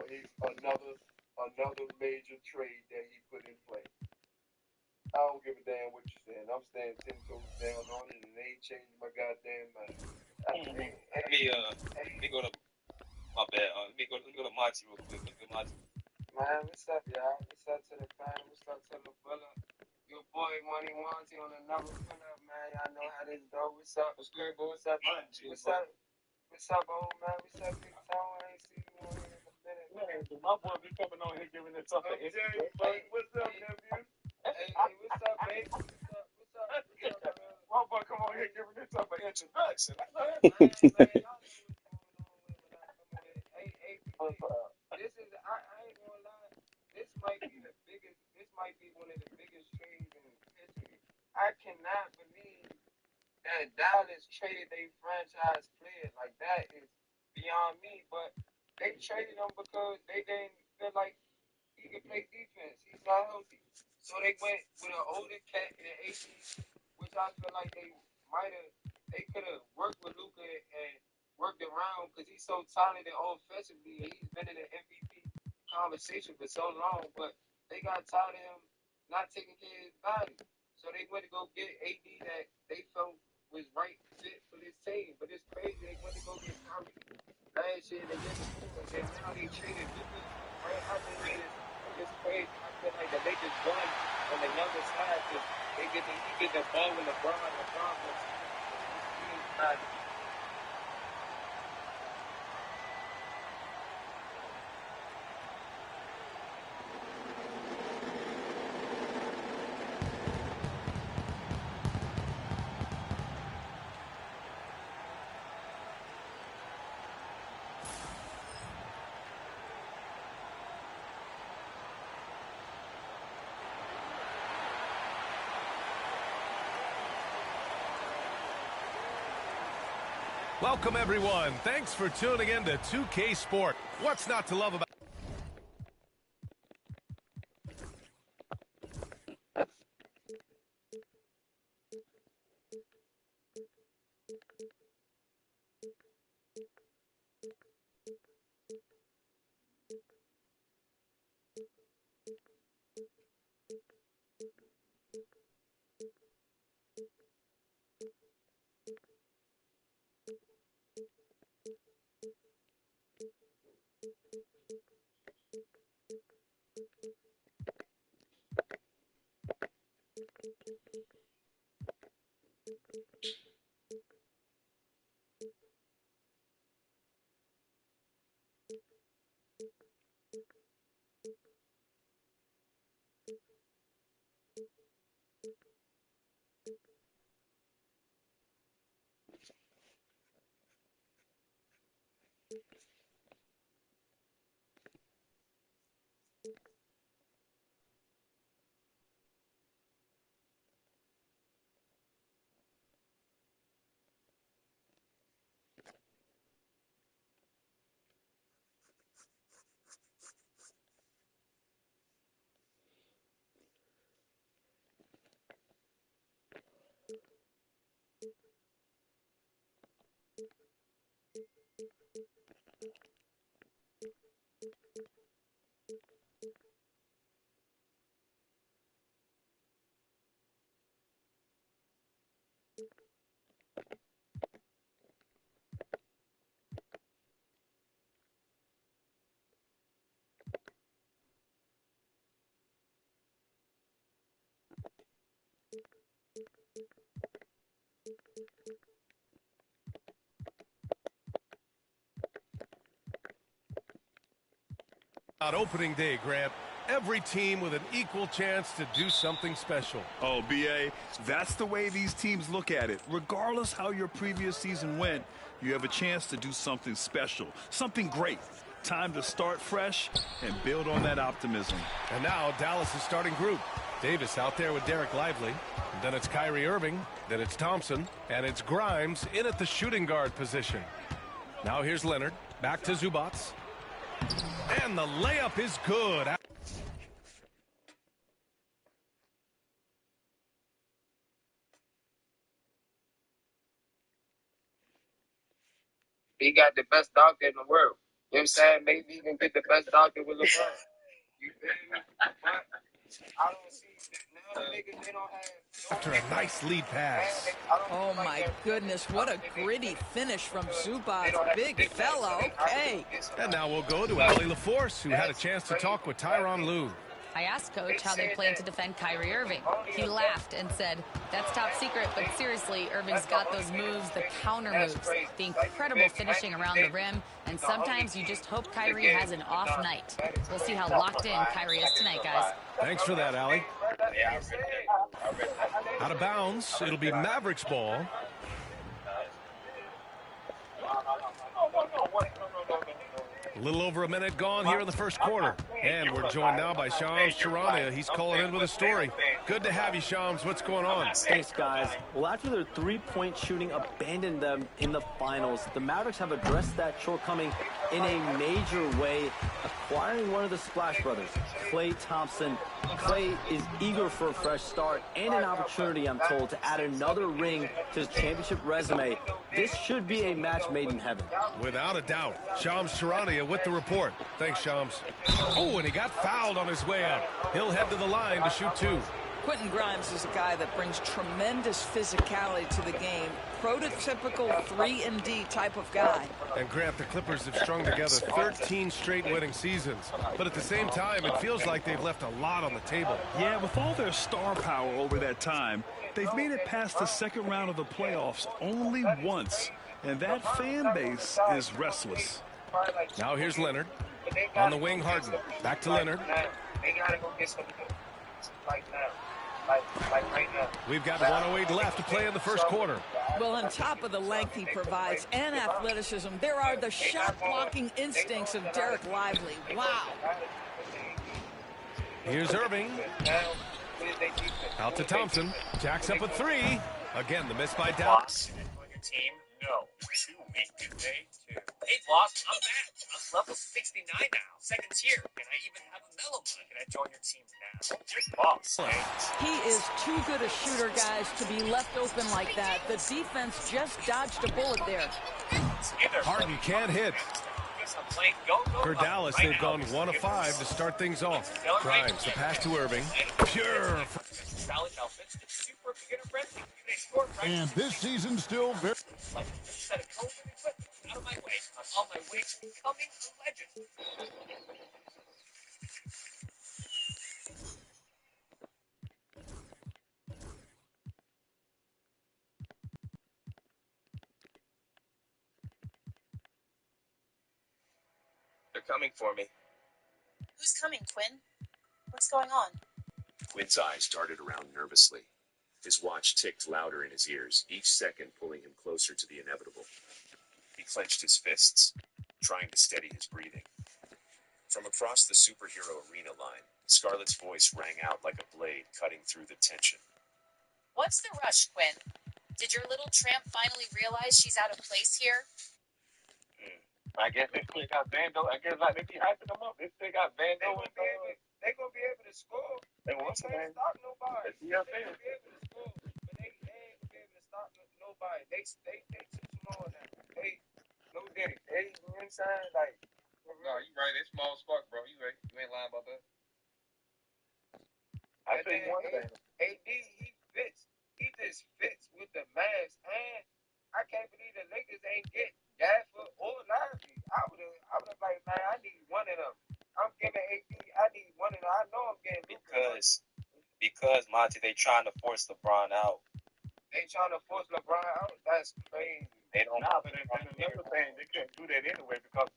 He's another major trade that he put in place. I don't give a damn what you're saying. I'm staying 10 toes down on it, and they ain't changing my goddamn mind. Let me go to my bad. Let me go to Monty real quick. Let's go Monty. Man, what's up, y'all? What's up to the fam? What's up to the brother? Your boy Money Monty on another pull up, man. Y'all know how this go. What's up? What's good, boy? What's up? What's up? What's up, old man? What's up, Big Tone? I ain't seen you on here in a minute. Man, my boy be coming on here giving it up for Instagram. What's up, nephew? Hey, what's up, baby? What's up? My boy come on here giving this up an introduction. I know that, man. Y'all know what's going on with when I come in. Hey, this is, I ain't gonna lie, this might be one of the biggest trades in history. I cannot believe that Dallas traded their franchise player. Like, that is beyond me, but they traded him because they didn't feel like he could play defense. He's not healthy. So they went with an older cat in the 80s, which I feel like they could have worked with Luka and worked around because he's so talented offensively and he's been in the MVP conversation for so long, but they got tired of him not taking care of his body. So they went to go get AD that they felt was right fit for this team. But it's crazy. They went to go get Kyrie last year the year before, and now they traded Luka right after this it's crazy. I feel like the Lakers won on the younger side because he get the ball with LeBron. LeBron was Welcome, everyone. Thanks for tuning in to 2K Sport. What's not to love about... On opening day, Grant, every team with an equal chance to do something special. Oh, B.A., that's the way these teams look at it. Regardless how your previous season went, you have a chance to do something special, something great. Time to start fresh and build on that optimism. And now Dallas' starting group. Davis out there with Derek Lively. And then it's Kyrie Irving. Then it's Thompson. And it's Grimes in at the shooting guard position. Now here's Leonard. Back to Zubats. And the layup is good. he got the best doctor in the world. You know what I'm saying? Maybe he can get the best doctor with LeBron. You feel me? But I don't see now niggas, they don't have. After a nice lead pass. Oh, my goodness. What a gritty finish from Zubats. Big fella. Okay. And now we'll go to Allie LaForce, who had a chance to talk with Tyronn Lue. I asked Coach how they plan to defend Kyrie Irving. He laughed and said, that's top secret, but seriously, Irving's got those moves, the counter moves, the incredible finishing around the rim, and sometimes you just hope Kyrie has an off night. We'll see how locked in Kyrie is tonight, guys. Thanks for that, Allie. Out of bounds, it'll be Mavericks ball. A little over a minute gone here in the first quarter. And we're joined now by Shams Charania. He's calling in with a story. Good to have you, Shams. What's going on? Thanks, guys. Well, after their three-point shooting abandoned them in the finals, the Mavericks have addressed that shortcoming in a major way, acquiring one of the Splash Brothers, Klay Thompson. Klay is eager for a fresh start and an opportunity, I'm told, to add another ring to his championship resume. This should be a match made in heaven. Without a doubt. Shams Charania with the report. Thanks, Shams. Oh, and he got fouled on his way out. He'll head to the line to shoot two. Quentin Grimes is a guy that brings tremendous physicality to the game. Prototypical 3-and-D type of guy. And Grant, the Clippers have strung together 13 straight winning seasons. But at the same time, it feels like they've left a lot on the table. Yeah, with all their star power over that time, they've made it past the second round of the playoffs only once. And that fan base is restless. Now here's Leonard. On the wing, Harden. Back to Leonard. They got to go get some right now. Like right now. We've got 108 left to play in the first quarter. Well, on top of the length he provides and athleticism, there are the shot-blocking instincts of Derek Lively. Wow. Here's Irving. Out to Thompson. Jacks up a three. Again, the miss by Dallas. Your team? No. 2 week day, 2. 8 lost. I'm back. I'm level 69 now. Second tier. And I even have a mellow one. Can I join your team now? Just boss. He is too good a shooter, guys, to be left open like that. The defense just dodged a bullet there. Harden can't hit. For Dallas, they've gone 1 of 5 to start things off. Grimes, the pass to Irving. Pure. And this season still very... Out of my way. I'm on my way to becoming a legend. They're coming for me. Who's coming, Quinn? What's going on? Quinn's eyes darted around nervously. His watch ticked louder in his ears, each second pulling him closer to the inevitable. He clenched his fists, trying to steady his breathing. From across the superhero arena line, Scarlett's voice rang out like a blade cutting through the tension. What's the rush, Quinn? Did your little tramp finally realize she's out of place here? I guess they still got Vando. I guess like they be hyping them up. They still got Vando. They gonna be able to score. They can't stop nobody. They gonna be able to score, but they ain't gonna be able to stop nobody. They too small now. They no Diddy. They, you know what I'm saying? Like, no, you right. They small spark, bro. You right. You ain't lying about that. I think one thing. AD, he fits. He just fits with the Mavs, and I can't believe the Lakers ain't get Gafford or Lively. I would have like, man, I need one of them. I'm giving AD. I need one of them. I know I'm getting because Monty, they trying to force LeBron out. They trying to force LeBron out. That's crazy. They don't. Nah, but another thing, they couldn't do that anyway because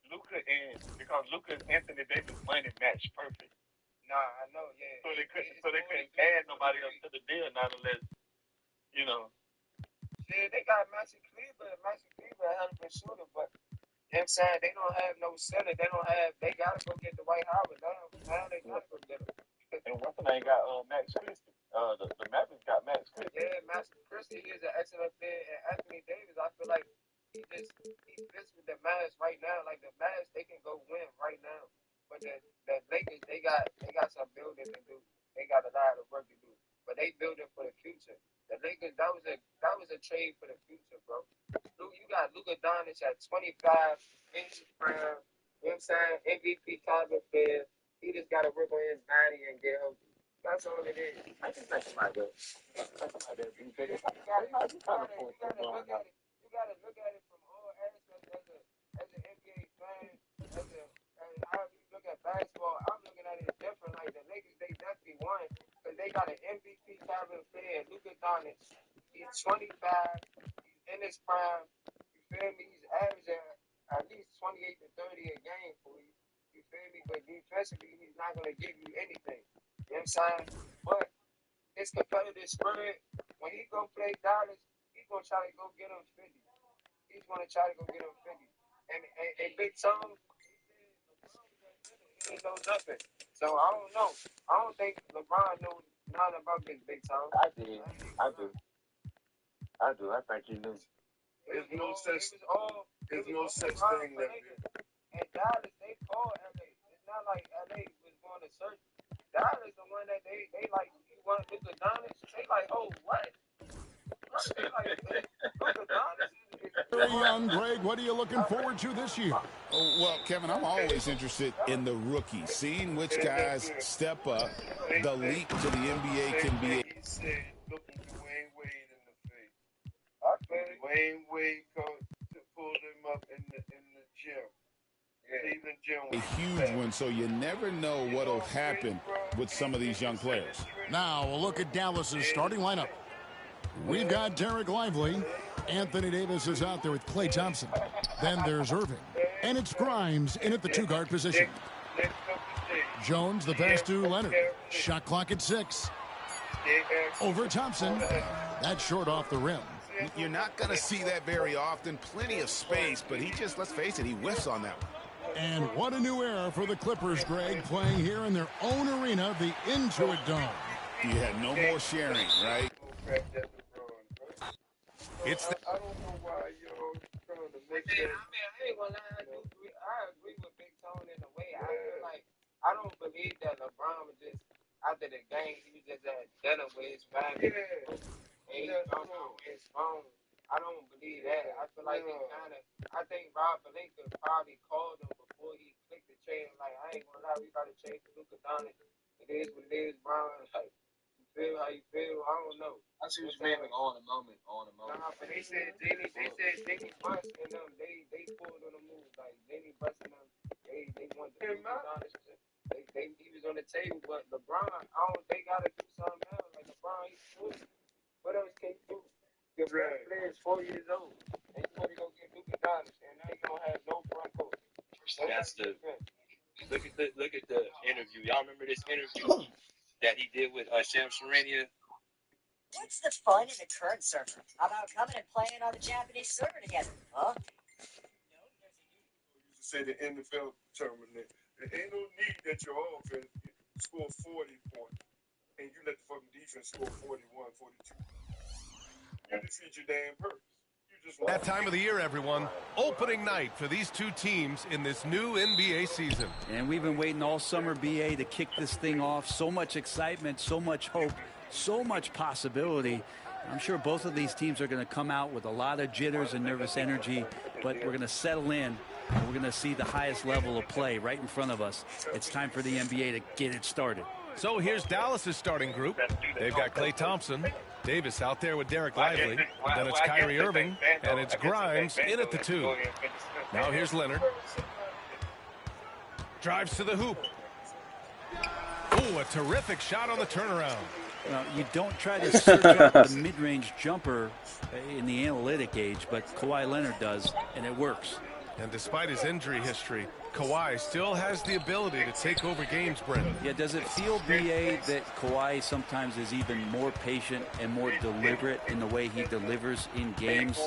Luka and Anthony Davis money match perfect. Nah, I know, yeah. So they couldn't add nobody else to the deal, not unless, you know. Yeah, they got Maxi Kleber 100% shooter, but you know what I'm saying, they don't have no center. They gotta go get the White Howard. Now they gotta go get him. And one thing they got Max Christie. The Mavericks got Max Christie. Yeah, Max Christie is an excellent player, and Anthony Davis, I feel like he fits with the Mavs right now. Like the Mavs, they can go win right now. But the Lakers, they got some building to do. They got a lot of work to do. But they building for the future. The Lakers, that was a trade for the future, bro. You got Luka Doncic at 25, inches prime. You know what I'm saying? MVP caliber player. He just got to work on his body and get healthy. That's all it is. I just think about that. You gotta look at it from all aspects as an NBA fan, as how you look at basketball. I'm looking at it different. Like the Lakers, they definitely won because they got an MVP caliber player, Luka Doncic. He's 25. He's in his prime. You feel me? He's averaging at least 28 to 30 a game for you. You feel me? But defensively, he's not gonna give you anything. You know what I'm saying? But his competitive spirit, when he go play Dallas, he's gonna try to go get him 50. He's gonna try to go get him 50. And Big Tom, he knows nothing. So I don't know. I don't think LeBron knows nothing about this Big Tom. I do. I think he knew. There's no such thing that. And Dallas, they called LA. It's not like LA was going to search. Dallas, the one that they like, you want Luka Doncic? They like, oh, what? They like, Luka Doncic? Very young, Greg, what are you looking forward to this year? Oh, well, Kevin, I'm always interested in the rookies, seeing which guys step up. The leap to the NBA can be. He said, looking Dwayne Wade in the face. Dwayne Wade pulled him up in the gym. Cleveland gym. A huge one, so you never know what'll happen with some of these young players. Now a look at Dallas's starting lineup. We've got Derek Lively. Anthony Davis is out there with Klay Thompson. Then there's Irving. And it's Grimes in at the two-guard position. Jones, the pass to Leonard. Shot clock at 6. Over Thompson. That's short off the rim. You're not going to see that very often. Plenty of space, but he just, let's face it, he whiffs on that one. And what a new era for the Clippers, Greg, playing here in their own arena, the Intuit Dome. You had no more sharing, right? It's the I don't know why y'all trying to make that. I ain't gonna lie, I agree with Big Tone in a way. I feel like I don't believe that LeBron was just after the game, he was just at dinner with his family. And he jumped on his phone. I don't believe that. I feel like I think Rob Pelinka probably called him before he clicked the chain. Like, I ain't gonna lie, we gotta change Luka Doncic. It is what it is, Bron. Like, you feel how you feel? I don't know. I see what you mean, like on the moment. Nah, but they said Denny bust and them. They pulled on the move. Like Denny busting them. They wanted to Luka Doncic. He was on the table, but LeBron, they gotta do something else. Like LeBron, he's good. What else can you do? Your best player is 4 years old, and you want to go get Luka Doncic, and now you don't have no front court. That's the look at the interview. Y'all remember this interview that he did with Shams Charania? What's the fun in the current server? How about coming and playing on the Japanese server together, huh? You say the NFL determined that there ain't no need that your offense score 40 points and you let the fucking defense score 41, 42. You defeat your damn purpose. that time of the year, everyone. Opening night for these two teams in this new NBA season. And we've been waiting all summer, BA, to kick this thing off. So much excitement, so much hope, so much possibility. I'm sure both of these teams are going to come out with a lot of jitters and nervous energy, but we're going to settle in, and we're going to see the highest level of play right in front of us. It's time for the NBA to get it started. So here's Dallas's starting group. They've got Klay Thompson, Davis out there with Derek Lively. Then it's Kyrie Irving, and it's Grimes in at the 2. Now here's Leonard. Drives to the hoop. Ooh, a terrific shot on the turnaround. Well, you don't try to search out the mid-range jumper in the analytic age, but Kawhi Leonard does, and it works. And despite his injury history, Kawhi still has the ability to take over games, Brendan. Yeah, does it feel, BA, that Kawhi sometimes is even more patient and more deliberate in the way he delivers in games?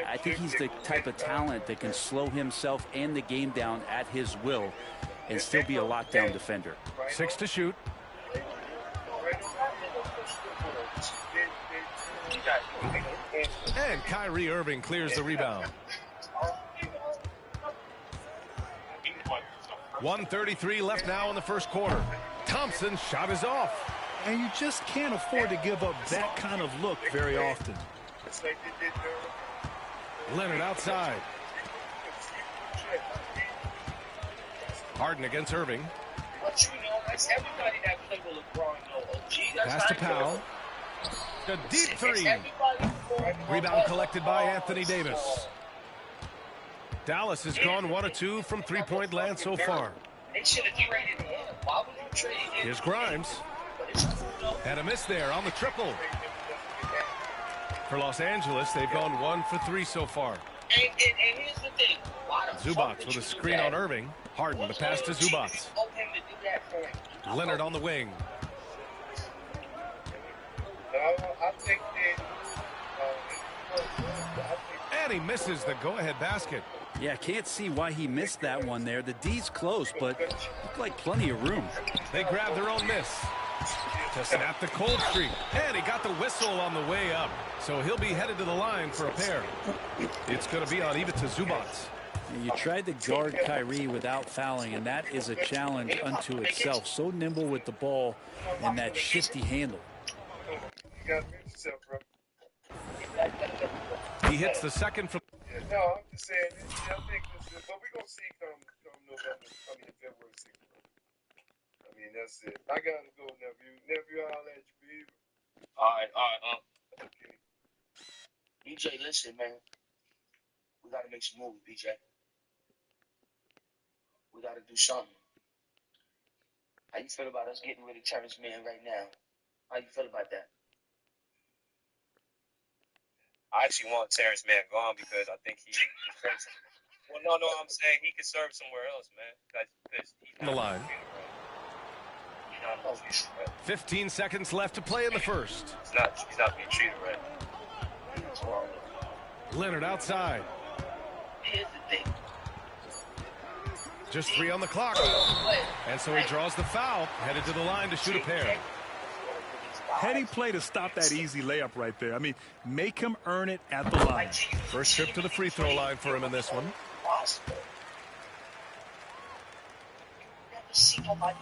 I think he's the type of talent that can slow himself and the game down at his will and still be a lockdown defender. 6 to shoot. And Kyrie Irving clears the rebound. 1:33 left now in the first quarter. Thompson's shot is off. And you just can't afford to give up that kind of look very often. Leonard outside. Harden against Irving. Pass to Powell. A deep 3. Rebound collected by Anthony Davis. Dallas has gone 1 of 2 from three-point land so far. Here's Grimes. And a miss there on the triple. For Los Angeles, they've gone 1 for 3 so far. And here's the thing. Zubac with a screen on Irving. Harden, the pass to Zubac. Leonard on the wing. And he misses the go-ahead basket. Yeah, can't see why he missed that one there. The D's close, but looked like plenty of room. They grab their own miss to snap the cold streak. And he got the whistle on the way up. So he'll be headed to the line for a pair. It's going to be on Ivica Zubac. You tried to guard Kyrie without fouling, and that is a challenge unto itself. So nimble with the ball and that shifty handle. He hits the second from Yeah, no, I'm just saying. I think this is, but we're gonna see come November, February 6th. I mean, that's it. I gotta go, nephew. Nephew, I'll let you be. All right. Okay. BJ, listen, man. We gotta make some moves, BJ. We gotta do something. How you feel about us getting rid of Terrence Mann right now? How you feel about that? I actually want Terrence Mann gone because I think he can serve. Well, no, I'm saying he could serve somewhere else, man. Because he's On the line. 15 seconds left to play in the first. He's not being treated right. Leonard outside. Here's the thing. Just 3 on the clock. And so he draws the foul, headed to the line to shoot a pair. Heady play to stop that easy layup right there. I mean, make him earn it at the line. First trip to the free throw line for him in this one.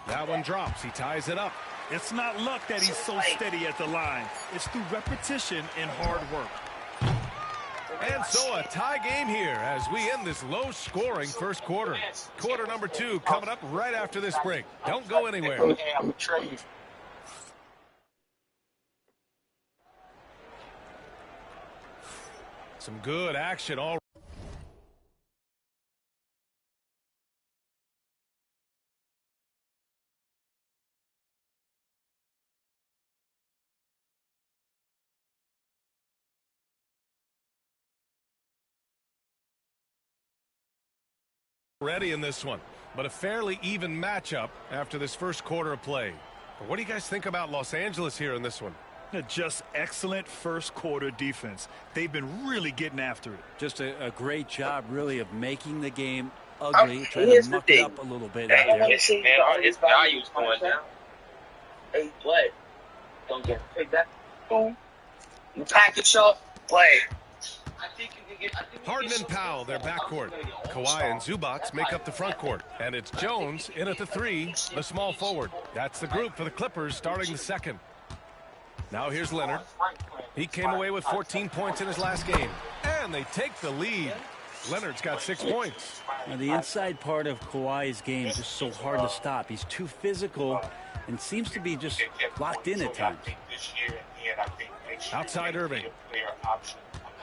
That one drops. He ties it up. It's not luck that he's so steady at the line. It's through repetition and hard work. And so a tie game here as we end this low-scoring first quarter. Quarter number 2 coming up right after this break. Don't go anywhere. Some good action all. Ready in this one, but a fairly even matchup after this first quarter of play. But what do you guys think about Los Angeles here in this one? Just excellent first quarter defense. They've been really getting after it. Just a great job, really, of making the game ugly, trying to muck it up a little bit out there. Man, his value's going down. Hey, play. Don't get picked up. Boom. You package up, play. Harden and Powell, their backcourt. Kawhi and Zubac make up the front court. And it's Jones in at the 3, the small forward. That's the group for the Clippers starting the second. Now here's Leonard. He came away with 14 points in his last game. And they take the lead. Leonard's got 6 points. Now the inside part of Kawhi's game is just so hard to stop. He's too physical and seems to be just locked in at times. Outside Irving.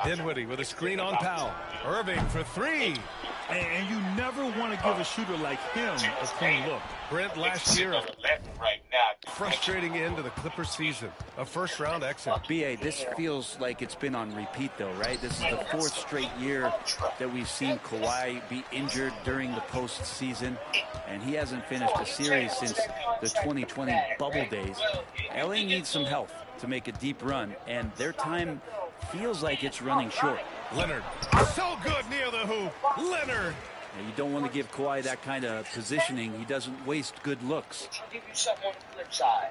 Dinwiddie with a screen on Powell. Irving for 3. And you never want to give a shooter like him a clean look. Brent last year, frustrating end to the Clippers season. A first-round exit. B.A., this feels like it's been on repeat, though, right? This is the 4th straight year that we've seen Kawhi be injured during the postseason, and he hasn't finished a series since the 2020 bubble days. L.A. needs some health to make a deep run, and their time feels like it's running short. Leonard, so good near the hoop. Leonard. Now, you don't want to give Kawhi that kind of positioning. He doesn't waste good looks. I'll give you something on the flip side.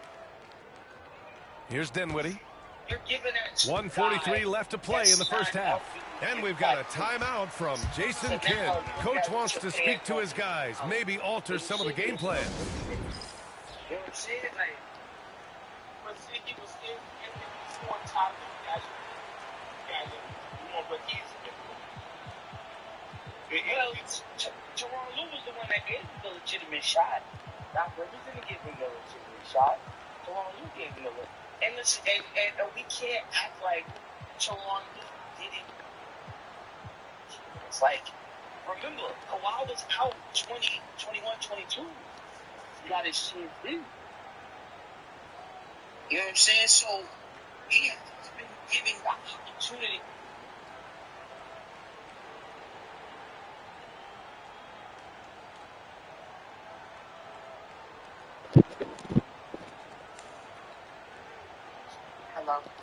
Here's Dinwiddie. You're giving it 1:43 left to play in the first half. And we've got a timeout from Jason Kidd. Coach wants to speak to his guys, maybe alter some of the game plan. You know what I'm saying? Like, he was in before time. Well, Teron Lue was the one that gave him the legitimate shot. Doc Rivers didn't give him the legitimate shot. Teron Lue gave him the and listen, and we can't act like Teron Lue didn't. It's like, remember, Kawhi was out 20, 21, 22. He got his shit due. You know what I'm saying? So, he has been given the opportunity.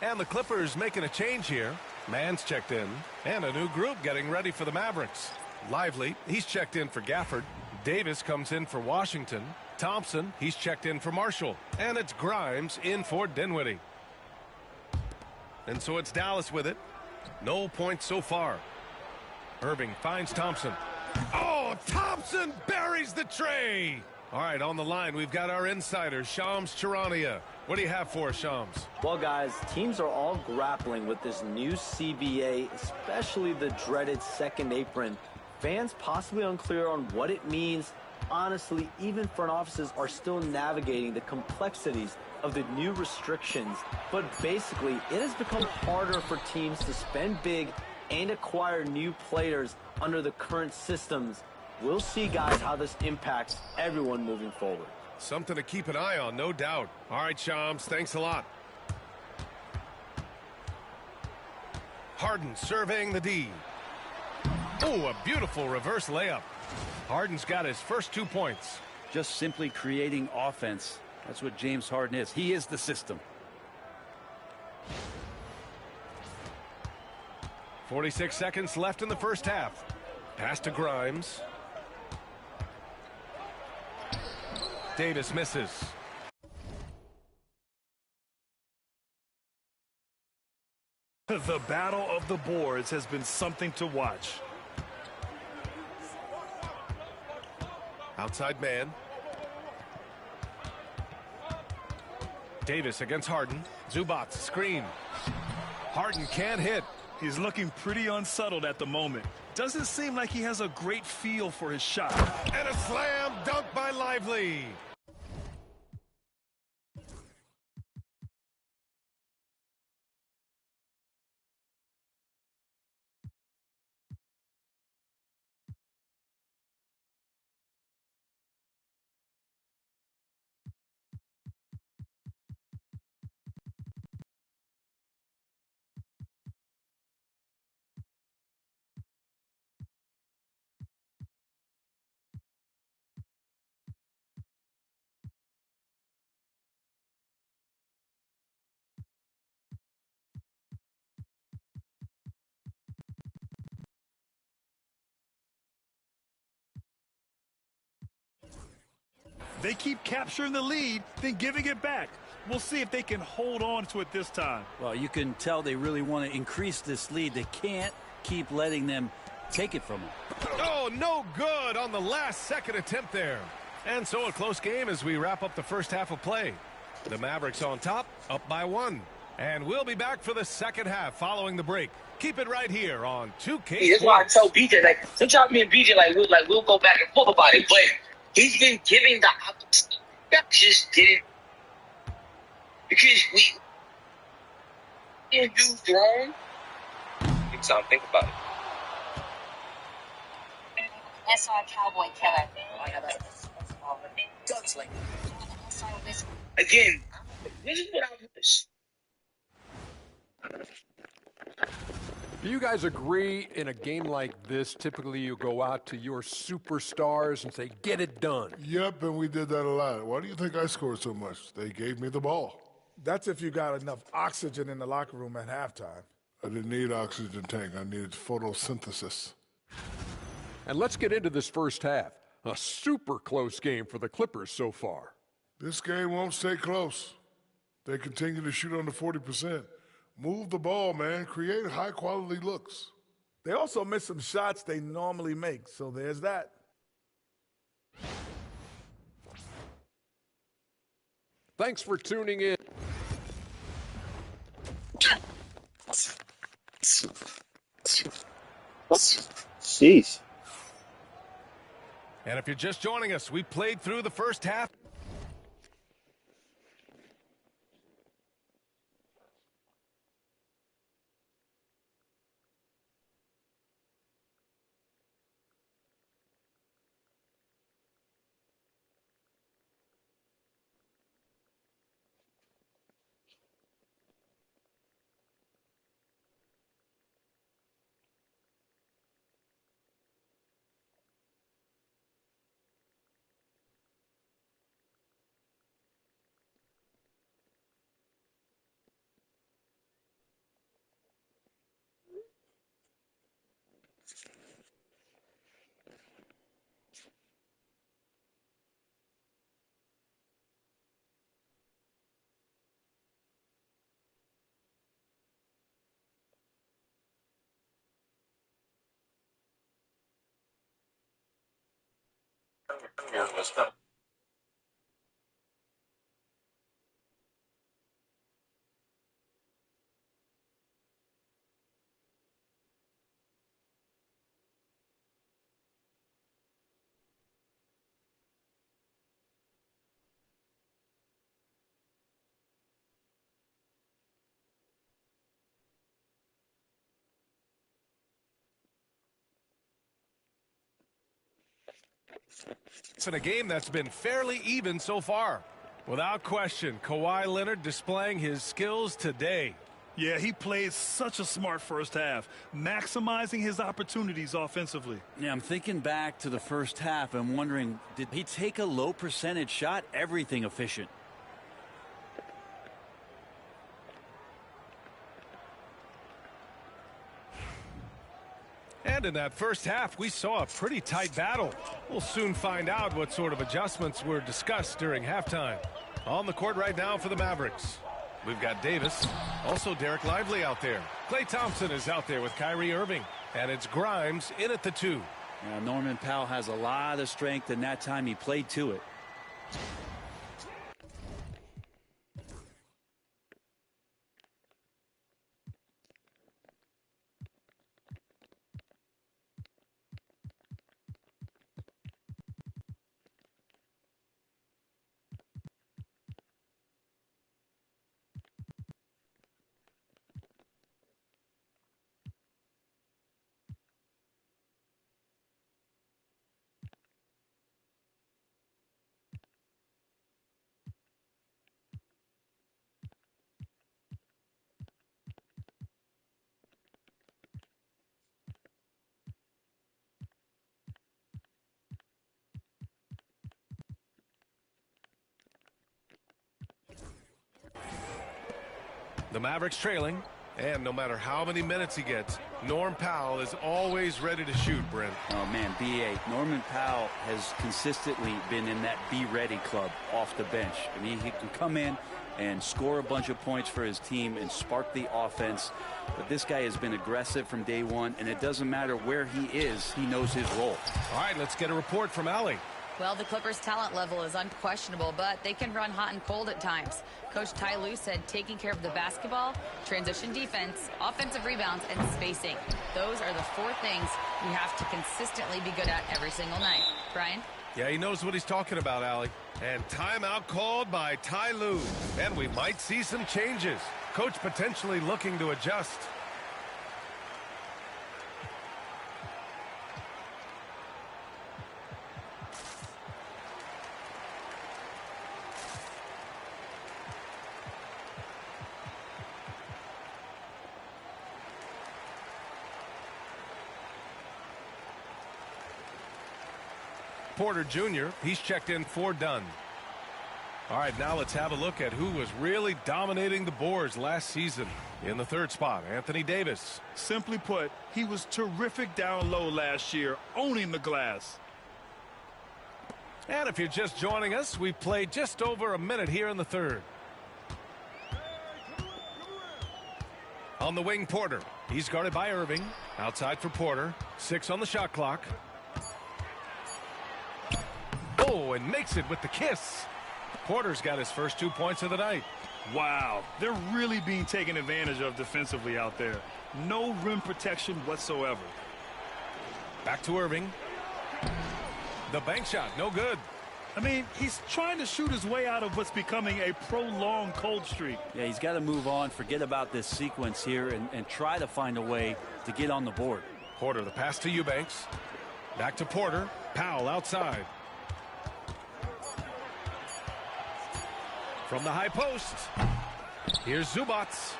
And the Clippers making a change here. Mann's checked in. And a new group getting ready for the Mavericks. Lively, he's checked in for Gafford. Davis comes in for Washington. Thompson, he's checked in for Marshall. And it's Grimes in for Dinwiddie. And so it's Dallas with it. No points so far. Irving finds Thompson. Oh, Thompson buries the tray. All right, on the line, we've got our insider, Shams Charania. What do you have for us, Shams? Well, guys, teams are all grappling with this new CBA, especially the dreaded second apron. Fans possibly unclear on what it means. Honestly, even front offices are still navigating the complexities of the new restrictions. But basically, it has become harder for teams to spend big and acquire new players under the current systems. We'll see, guys, how this impacts everyone moving forward. Something to keep an eye on, no doubt. All right, Shams, thanks a lot. Harden surveying the D. Oh, a beautiful reverse layup. Harden's got his first 2 points. Just simply creating offense. That's what James Harden is. He is the system. 46 seconds left in the first half. Pass to Grimes. Davis misses. The battle of the boards has been something to watch. Outside man. Davis against Harden. Zubats screen. Harden can't hit. He's looking pretty unsettled at the moment. Doesn't seem like he has a great feel for his shot. And a slam dunk by Lively. They keep capturing the lead, then giving it back. We'll see if they can hold on to it this time. Well, you can tell they really want to increase this lead. They can't keep letting them take it from them. Oh, no good on the last second attempt there. And so a close game as we wrap up the first half of play. The Mavericks on top, up by 1. And we'll be back for the second half following the break. Keep it right here on 2K. Yeah, that's why I tell BJ, like, sometimes me and BJ, we'll go back and forth about it, but he's been giving the opposite. That just didn't, because we can't do wrong. Think about it. SR Cowboy Killer. Gunslinger. Again, this is what I wish. Do you guys agree in a game like this, typically you go out to your superstars and say, get it done? Yep, and we did that a lot. Why do you think I scored so much? They gave me the ball. That's if you got enough oxygen in the locker room at halftime. I didn't need oxygen tank. I needed photosynthesis. And let's get into this first half. A super close game for the Clippers so far. This game won't stay close. They continue to shoot under 40%. Move the ball, man. Create high-quality looks. They also miss some shots they normally make, so there's that. Thanks for tuning in. Jeez. And if you're just joining us, we played through the first half. It's in a game that's been fairly even so far. Without question, Kawhi Leonard displaying his skills today. Yeah, he played such a smart first half, maximizing his opportunities offensively. Yeah, I'm thinking back to the first half and wondering, did he take a low percentage shot? Everything efficient. And in that first half, we saw a pretty tight battle. We'll soon find out what sort of adjustments were discussed during halftime. On the court right now for the Mavericks, we've got Davis, also Derek Lively out there. Klay Thompson is out there with Kyrie Irving, and it's Grimes in at the 2. Norman Powell has a lot of strength, and that time he played to it. The Mavericks trailing, and no matter how many minutes he gets, Norm Powell is always ready to shoot, Brent. Oh, man, B.A. Norman Powell has consistently been in that be-ready club off the bench. I mean, he can come in and score a bunch of points for his team and spark the offense. But this guy has been aggressive from day one, and it doesn't matter where he is, he knows his role. All right, let's get a report from Allie. Well, the Clippers' talent level is unquestionable, but they can run hot and cold at times. Coach Ty Lue said taking care of the basketball, transition defense, offensive rebounds, and spacing. Those are the 4 things we have to consistently be good at every single night. Brian? Yeah, he knows what he's talking about, Allie. And timeout called by Ty Lue. And we might see some changes. Coach potentially looking to adjust. Porter Jr., he's checked in for Dunn. All right, now let's have a look at who was really dominating the boards last season. In the 3rd spot, Anthony Davis. Simply put, he was terrific down low last year, owning the glass. And if you're just joining us, we've played just over a minute here in the 3rd. On the wing, Porter. He's guarded by Irving. Outside for Porter. 6 on the shot clock. Oh, and makes it with the kiss. Porter's got his first 2 points of the night. Wow, they're really being taken advantage of defensively out there. No rim protection whatsoever. Back to Irving. The bank shot, no good. I mean, he's trying to shoot his way out of what's becoming a prolonged cold streak. Yeah, he's got to move on, forget about this sequence here, and try to find a way to get on the board. Porter, the pass to Eubanks. Back to Porter. Powell outside. From the high post, here's Zubats.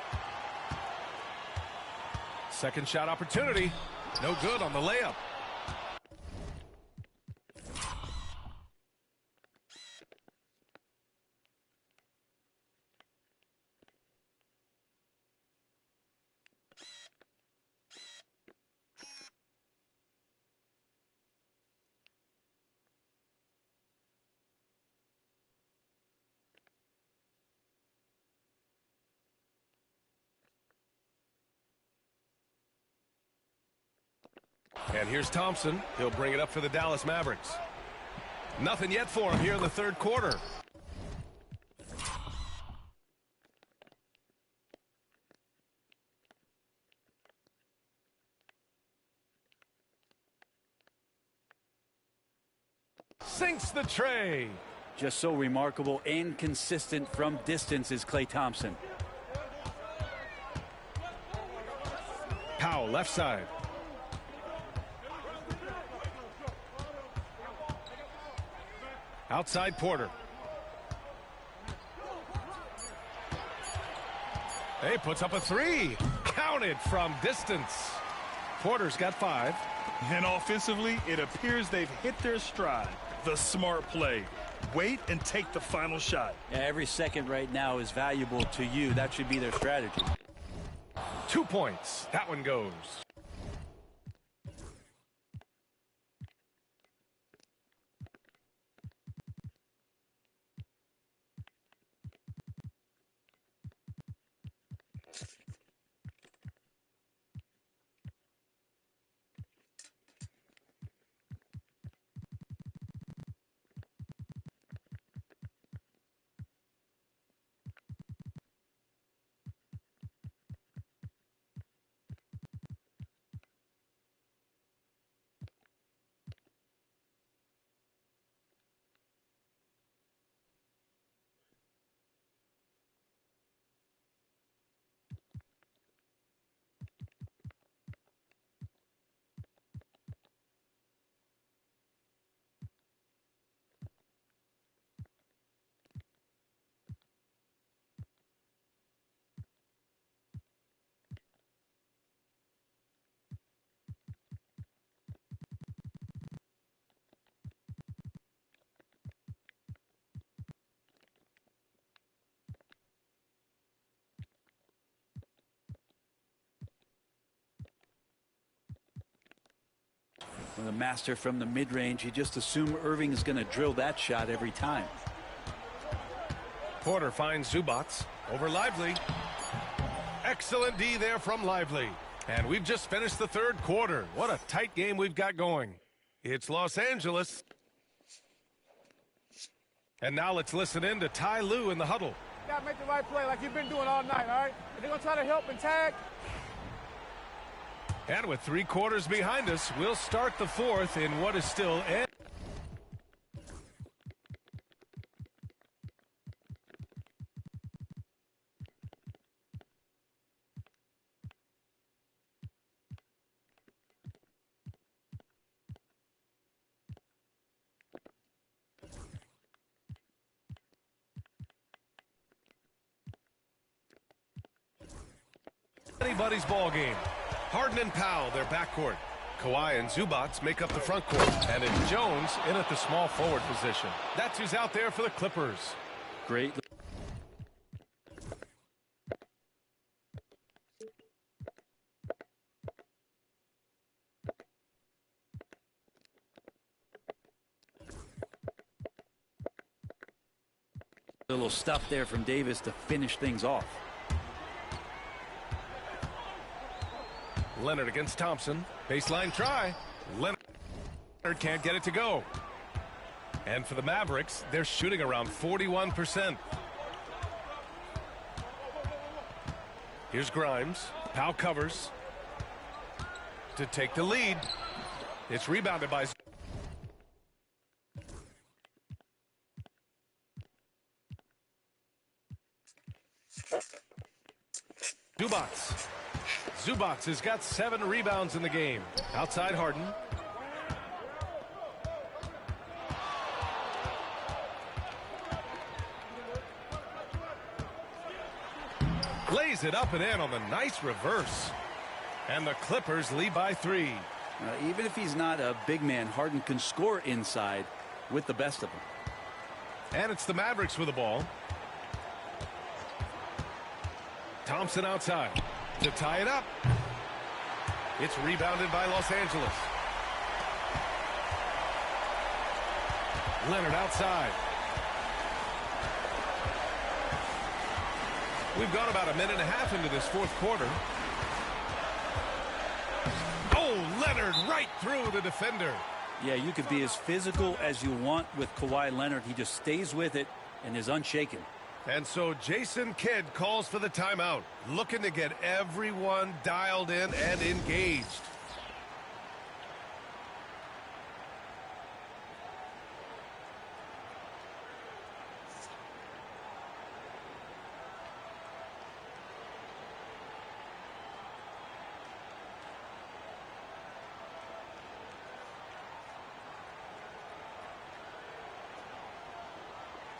Second shot opportunity. No good on the layup. And here's Thompson. He'll bring it up for the Dallas Mavericks. Nothing yet for him here in the 3rd quarter. Sinks the tray. Just so remarkable and consistent from distance is Klay Thompson. Powell left side. Outside Porter. Hey, puts up a three. Counted from distance. Porter's got 5. And offensively, it appears they've hit their stride. The smart play. Wait and take the final shot. Yeah, every second right now is valuable to you. That should be their strategy. 2 points. That one goes. With a master from the mid-range, you just assume Irving is going to drill that shot every time. Porter finds Zubats over Lively. Excellent D there from Lively. And we've just finished the third quarter. What a tight game we've got going. It's Los Angeles. And now let's listen in to Ty Lue in the huddle. You got to make the right play like you've been doing all night, all right? If they're going to try to help and tag. And with 3 quarters behind us, we'll start the fourth in what is still anybody's ball game. Harden and Powell, their backcourt. Kawhi and Zubats make up the front court. And it's Jones in at the small forward position. That's who's out there for the Clippers. Great. A little stuff there from Davis to finish things off. Leonard against Thompson. Baseline try. Leonard can't get it to go. And for the Mavericks, they're shooting around 41%. Here's Grimes. Powell covers to take the lead. It's rebounded by Zubats. Zubats has got 7 rebounds in the game. Outside Harden. Lays it up and in on the nice reverse. And the Clippers lead by 3. Even if he's not a big man, Harden can score inside with the best of them. And it's the Mavericks with the ball. Thompson outside to tie it up. It's rebounded by Los Angeles. Leonard outside. We've gone about a minute and a half into this fourth quarter. Oh, Leonard right through the defender. Yeah, you could be as physical as you want with Kawhi Leonard. He just stays with it and is unshaken. And so Jason Kidd calls for the timeout, looking to get everyone dialed in and engaged.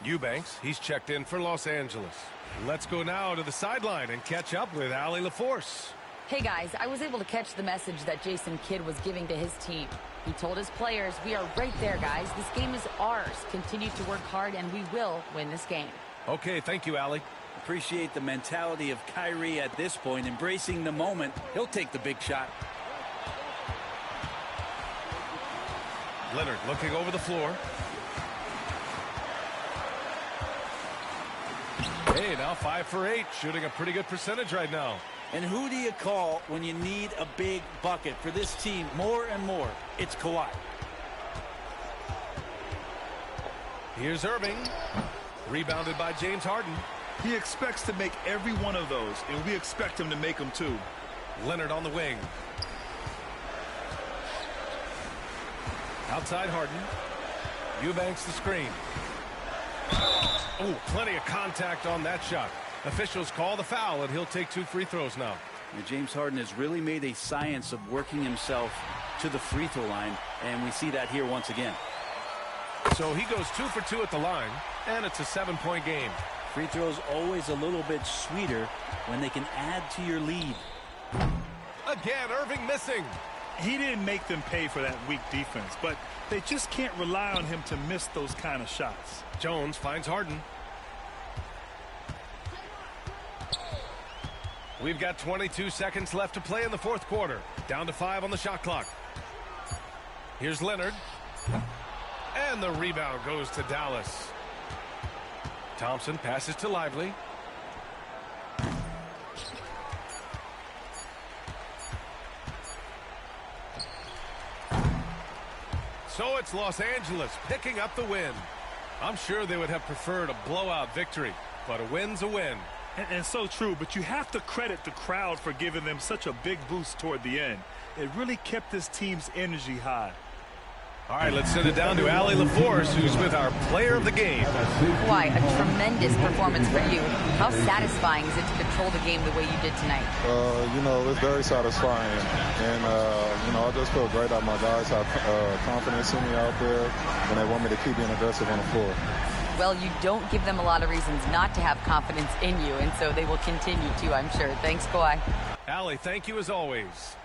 Eubanks, he's checked in for Los Angeles. Let's go now to the sideline and catch up with Allie LaForce. Hey guys, I was able to catch the message that Jason Kidd was giving to his team. He told his players, we are right there, guys. This game is ours. Continue to work hard, and we will win this game. Okay, thank you, Allie. Appreciate the mentality of Kyrie at this point, embracing the moment. He'll take the big shot. Leonard looking over the floor. Hey, now 5 for 8, shooting a pretty good percentage right now. And who do you call when you need a big bucket for this team more and more? It's Kawhi. Here's Irving. Rebounded by James Harden. He expects to make every one of those, and we expect him to make them too. Leonard on the wing. Outside Harden. Eubanks the screen. Oh, plenty of contact on that shot. Officials call the foul, and he'll take 2 free throws now. And James Harden has really made a science of working himself to the free throw line, and we see that here once again. So he goes 2 for 2 at the line, and it's a 7-point game. Free throws always a little bit sweeter when they can add to your lead. Again, Irving missing. He didn't make them pay for that weak defense, but they just can't rely on him to miss those kind of shots. Jones finds Harden. We've got 22 seconds left to play in the fourth quarter. Down to 5 on the shot clock. Here's Leonard. And the rebound goes to Dallas. Thompson passes to Lively. So it's Los Angeles picking up the win. I'm sure they would have preferred a blowout victory, but a win's a win. And so true, but you have to credit the crowd for giving them such a big boost toward the end. It really kept this team's energy high. All right, let's send it down to Allie LaForce, who's with our player of the game. Why, a tremendous performance for you. How satisfying is it to control the game the way you did tonight? You know, it's very satisfying. And, you know, I just feel great that my guys have confidence in me out there, and they want me to keep being aggressive on the floor. Well, you don't give them a lot of reasons not to have confidence in you, and so they will continue to, I'm sure. Thanks, Kawhi. Allie, thank you as always.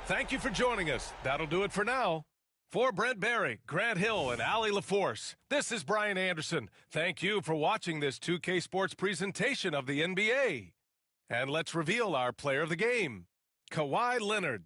Thank you for joining us. That'll do it for now. For Brent Barry, Grant Hill, and Allie LaForce, this is Brian Anderson. Thank you for watching this 2K Sports presentation of the NBA. And let's reveal our player of the game, Kawhi Leonard.